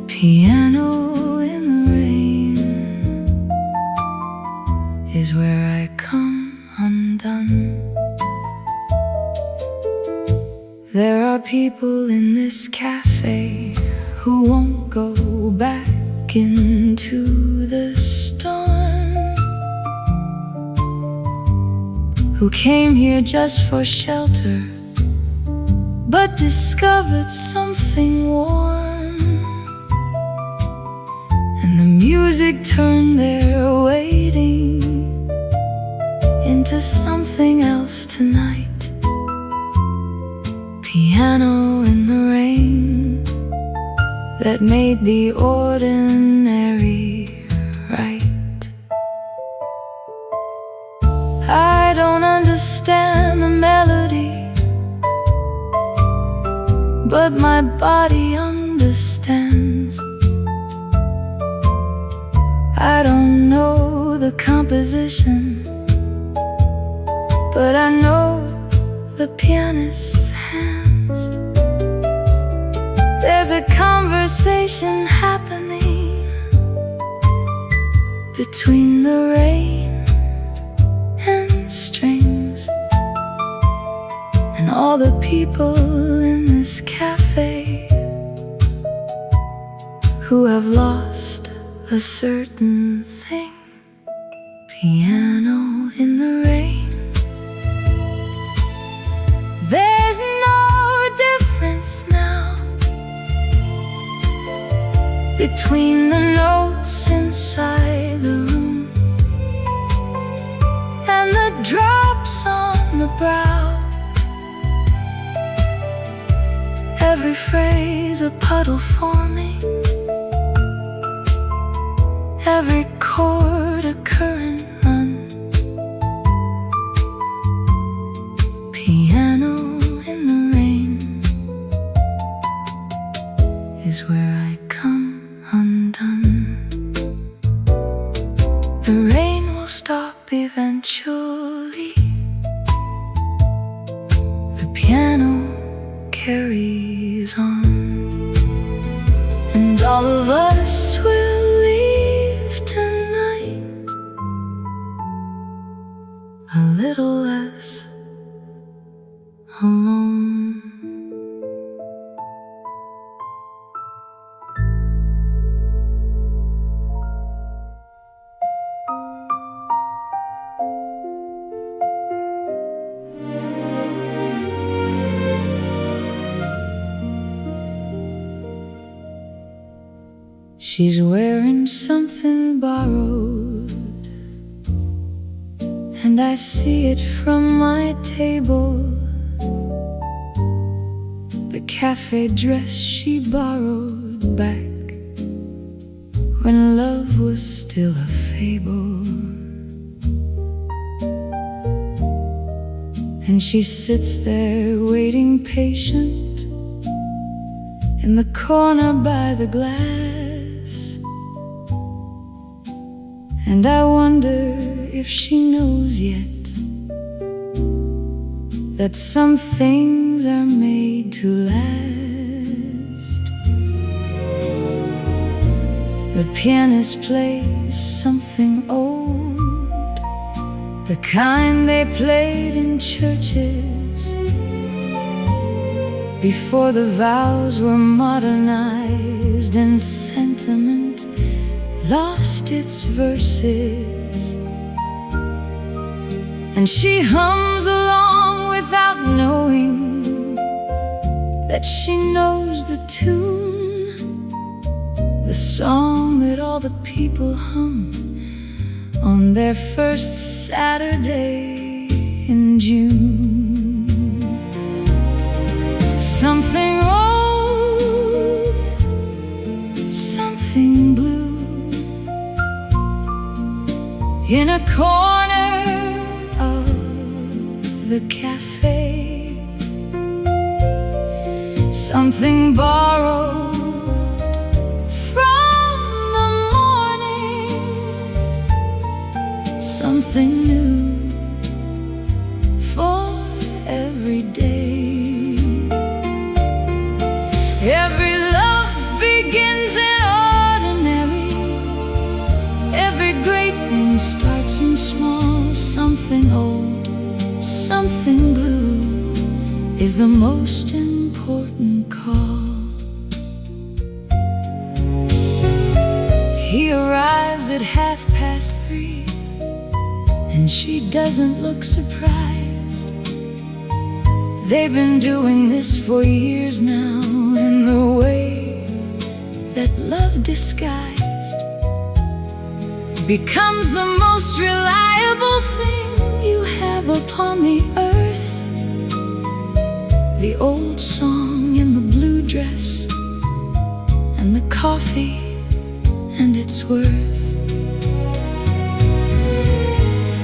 Piano in the rain is where I come. people in this cafe who won't go back into the storm, who came here just for shelter but discovered something warm, and the music turned their waiting into something else tonight. Piano in the rain that made the ordinary right. I don't understand the melody, but my body understands. I don't know the composition, but I know the pianist's hands. There's a conversation happening between the rain and strings, and all the people in this cafe who have lost a certain thing. Piano in the rain. There's no difference now between the notes inside the room and the drops on the brow. Every phrase a puddle forming, every chord a current run. Piano in the rain is where I come undone. The rain will stop eventually. The piano carries on, and all of us will leave tonight a little less alone. She's wearing something borrowed, and I see it from my table. The cafe dress she borrowed back when love was still a fable. And she sits there waiting patient in the corner by the glass, and I wonder if she knows yet that some things are made to last. The pianist plays something old, the kind they played in churches before the vows were modernized and sentiment lost its verses. And she hums along without knowing that she knows the tune, the song that all the people hum on their first Saturday in June. Something old, something blue, in a corner of the cafe. Something borrowed from the morning, something new for every day. Every love begins in ordinary. Every great thing starts in small. Something old, something blue is the most important. 3, and she doesn't look surprised. They've been doing this for years now, in the way that love disguised becomes the most reliable thing you have upon the earth. The old song in the blue dress, and the coffee and its worth.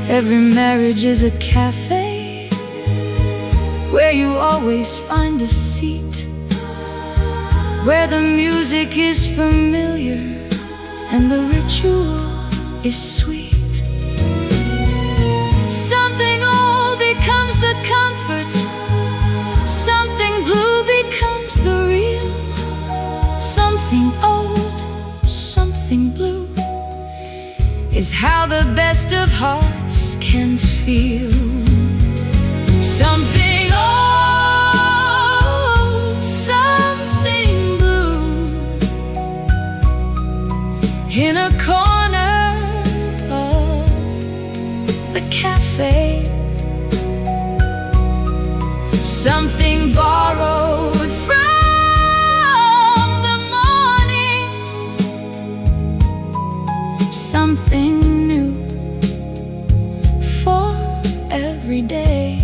Every marriage is a cafe where you always find a seat, where the music is familiar and the ritual is sweet. Something old becomes the comfort, something blue becomes the real. Something old, something blue is how the best of hearts can feel. Something old, something blue, in a corner of the cafe. Something borrowed from the morning, something new for every day.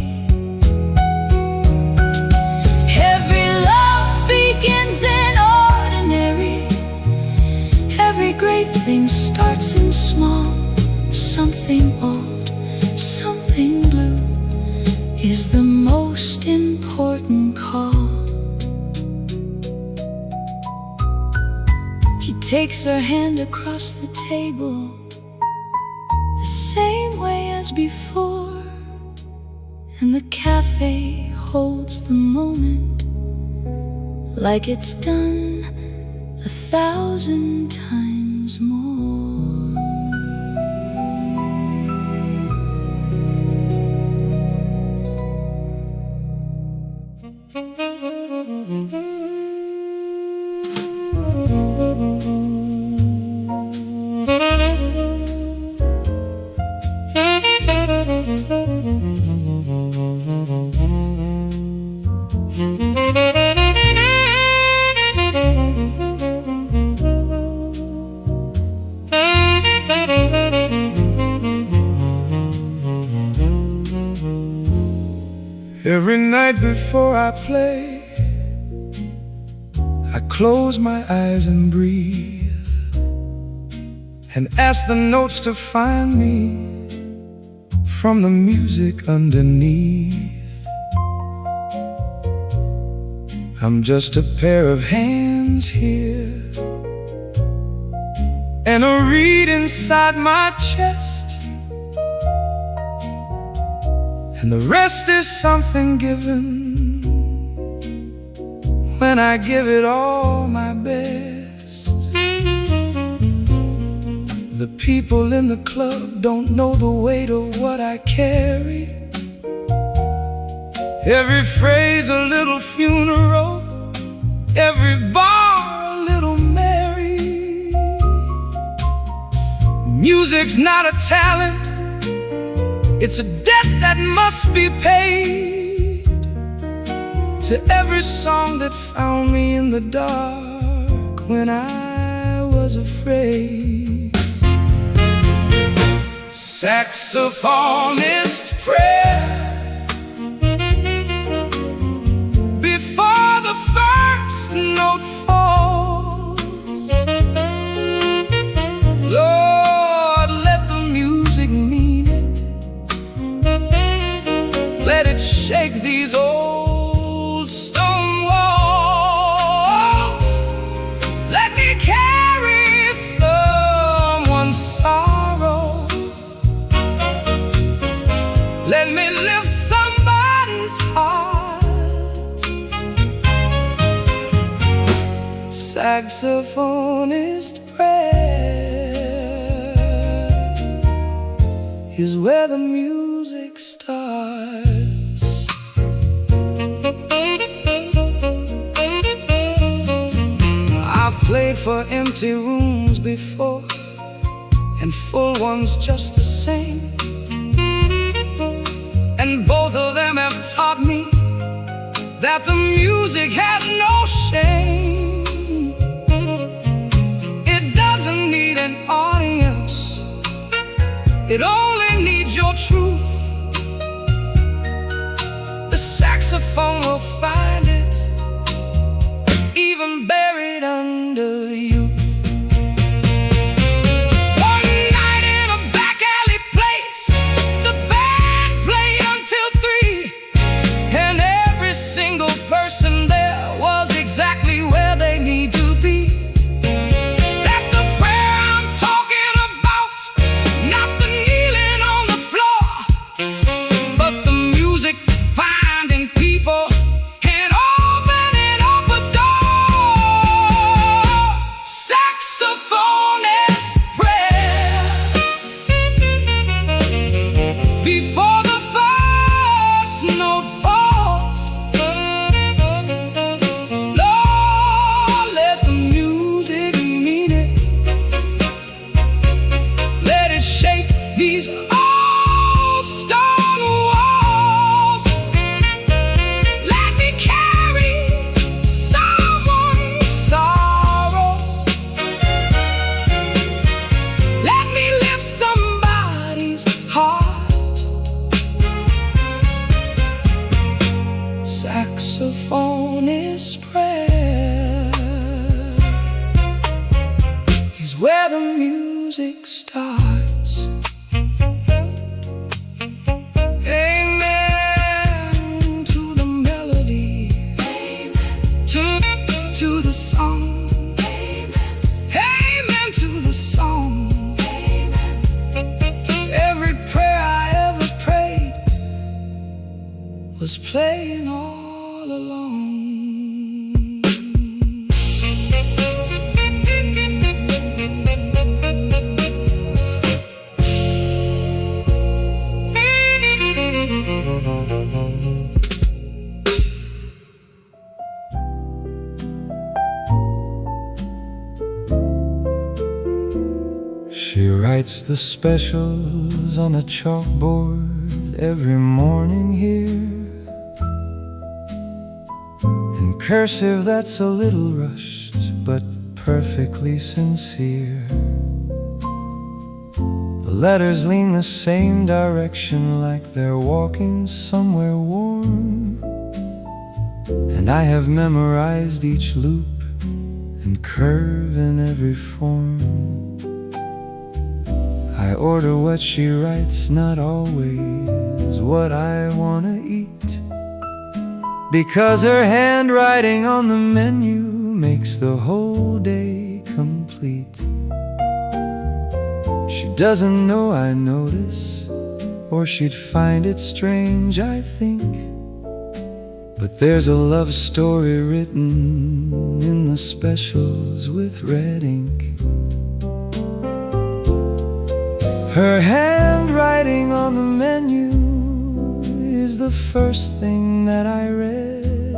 Every love begins in ordinary. Every great thing starts in small. Something old, something blue is the most important call. He takes her hand across the table, the same way as before, and the cafe holds the moment like it's done 1,000 times more. Every night before I play, I close my eyes and breathe, and ask the notes to find me from the music underneath. I'm just a pair of hands here, and a reed inside my chest, and the rest is something given when I give it all my best. The people in the club don't know the weight of what I carry. Every phrase a little funeral, every bar a little merry. Music's not a talent, it's a debt that must be paid to every song that found me in the dark when I was afraid. Saxophonists prayer before the first note falls. Lord, let the music mean it. Let it shake these old stone walls. Let me carry someone's sorrow. Let me lift somebody's heart. Saxophonist prayer is where the music starts. I've played for empty rooms before, and and full ones just the same. And both of them have taught me that the music has no shame. It doesn't need an audience, it only needs your truth. The saxophone will find it, even buried under you. Before the first note falls, Lord, let the music mean it. Let it shake these old stone walls. Let me carry someone's sorrow. Let me lift somebody's heart. Saxophonists prayer is where the music starts. Amen to the melody. Amen to the song. Amen. Amen to the song. Amen. Every prayer I ever prayed was playing all along. She writes the specials on a chalkboard every morning here. In cursive that's a little rushed, but perfectly sincere. The letters lean the same direction, like they're walking somewhere warm. And I have memorized each loop and curve in every form. I order what she writes, not always what I wanna eat, because her handwriting on the menu makes the whole day complete. She doesn't know I notice, or she'd find it strange, I think. But there's a love story written in the specials with red ink. Her handwriting on the menu is the first thing that I read.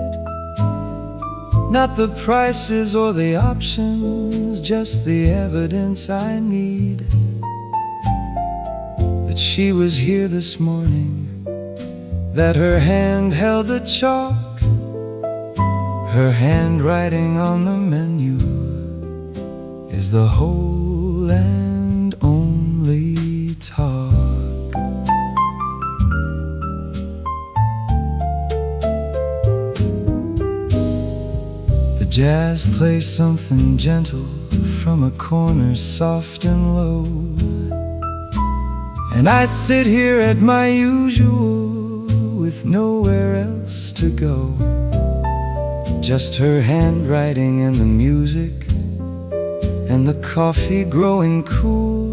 Not the prices or the options, just the evidence I need that she was here this morning, that her hand held the chalk. Her handwriting on the menu is the whole and only talk. The jazz plays something gentle from a corner, soft and low, and I sit here at my usual with nowhere else to go. Just her handwriting and the music and the coffee growing cool,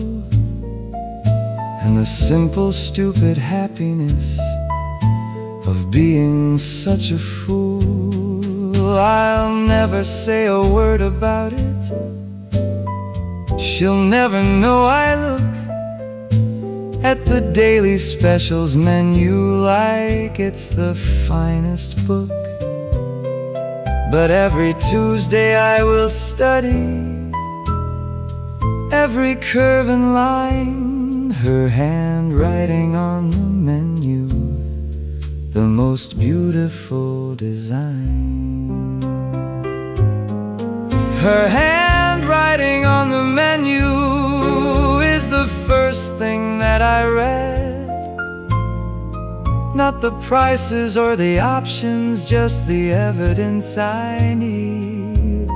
and the simple stupid happiness of being such a fool. I'll never say a word about it. She'll never know I look at the daily specials menu like it's the finest book. But every Tuesday I will study every curve and line, her handwriting on the menu, the most beautiful design. Her handwriting on the menu is the first thing that I read. Not the prices or the options, just the evidence I need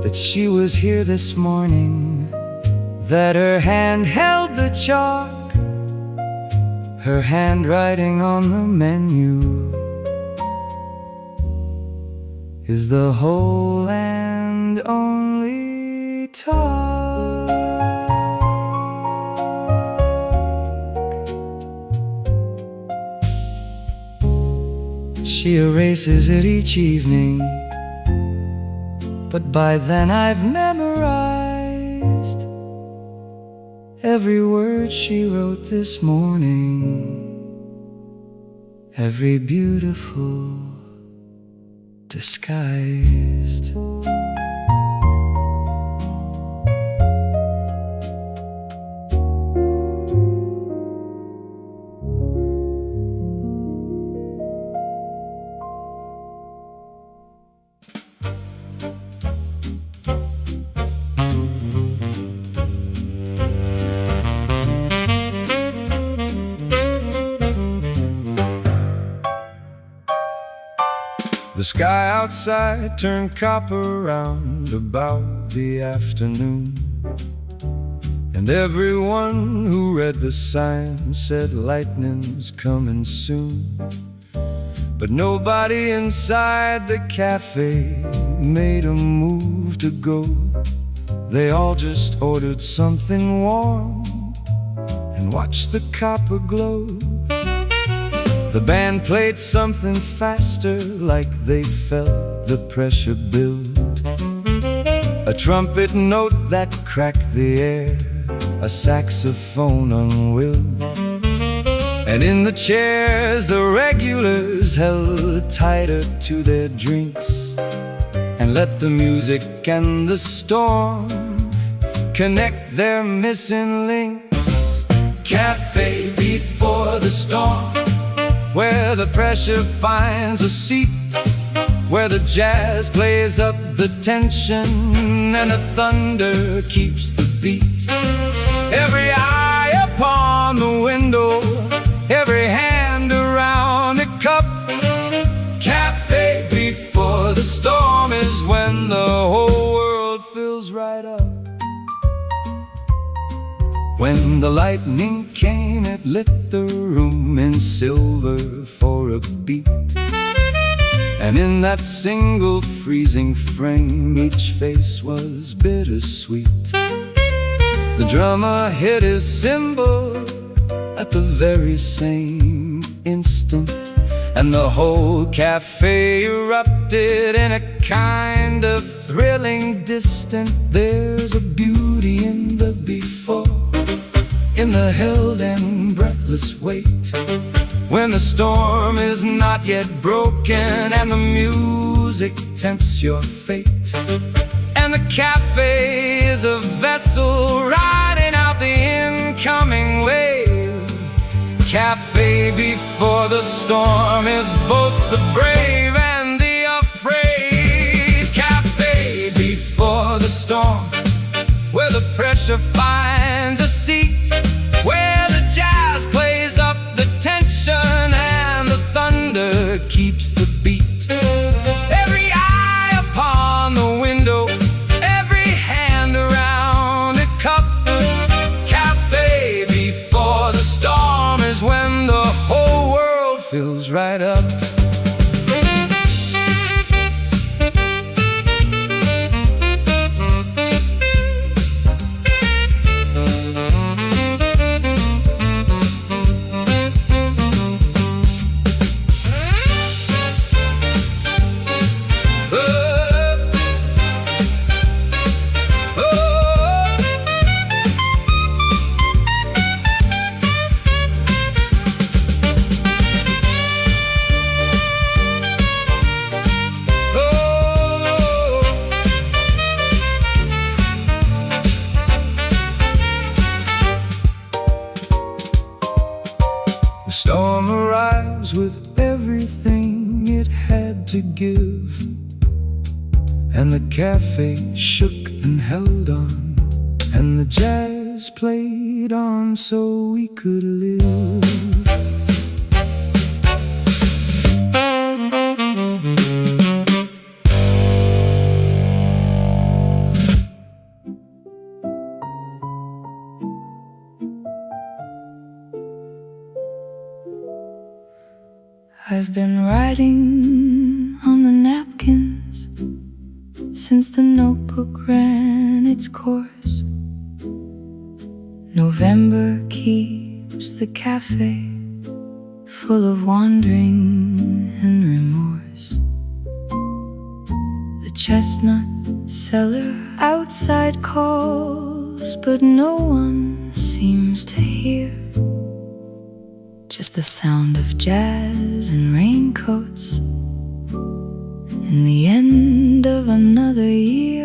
that she was here this morning, that her hand held the chalk, her handwriting on the menu is the whole and only talk. She erases it each evening, but by then I've memorized every word she wrote this morning, every beautiful disguised. The sky outside turned copper round about the afternoon, and everyone who read the sign said lightning's coming soon. But nobody inside the cafe made a move to go. They all just ordered something warm and watched the copper glow. The band played something faster, like they felt the pressure build. A trumpet note that cracked the air, a saxophone on will. And in the chairs the regulars held tighter to their drinks and let the music and the storm connect their missing links. Cafe before the storm, where the pressure finds a seat, where the jazz plays up the tension and the thunder keeps the beat. Every eye upon the window, every hand around a cup. Cafe before the storm is when the whole world fills right up. When the lightning came, it lit the room in silver for a beat. And in that single freezing frame, each face was bittersweet. The drummer hit his cymbal at the very same instant, and the whole cafe erupted in a kind of thrilling distant. There's a beauty in the before, in the held and breathless wait, when the storm is not yet broken and the music tempts your fate. And the cafe is a vessel riding out the incoming wave. Cafe before the storm is both the brave and the afraid. Cafe before the storm, where the pressure finds a seat, where the jazz plays up the tension and the thunder keeps the beat. Every eye upon the window, every hand around a cup. Cafe before the storm is when the whole world fills right up. give, and the cafe shook and held on, and the jazz played on so we could live. I've been writing on the napkins since the notebook ran its course. November keeps the cafe full of wandering and remorse. The chestnut seller outside calls, but no one seems to hear. Just the sound of jazz and raincoats and the end of another year.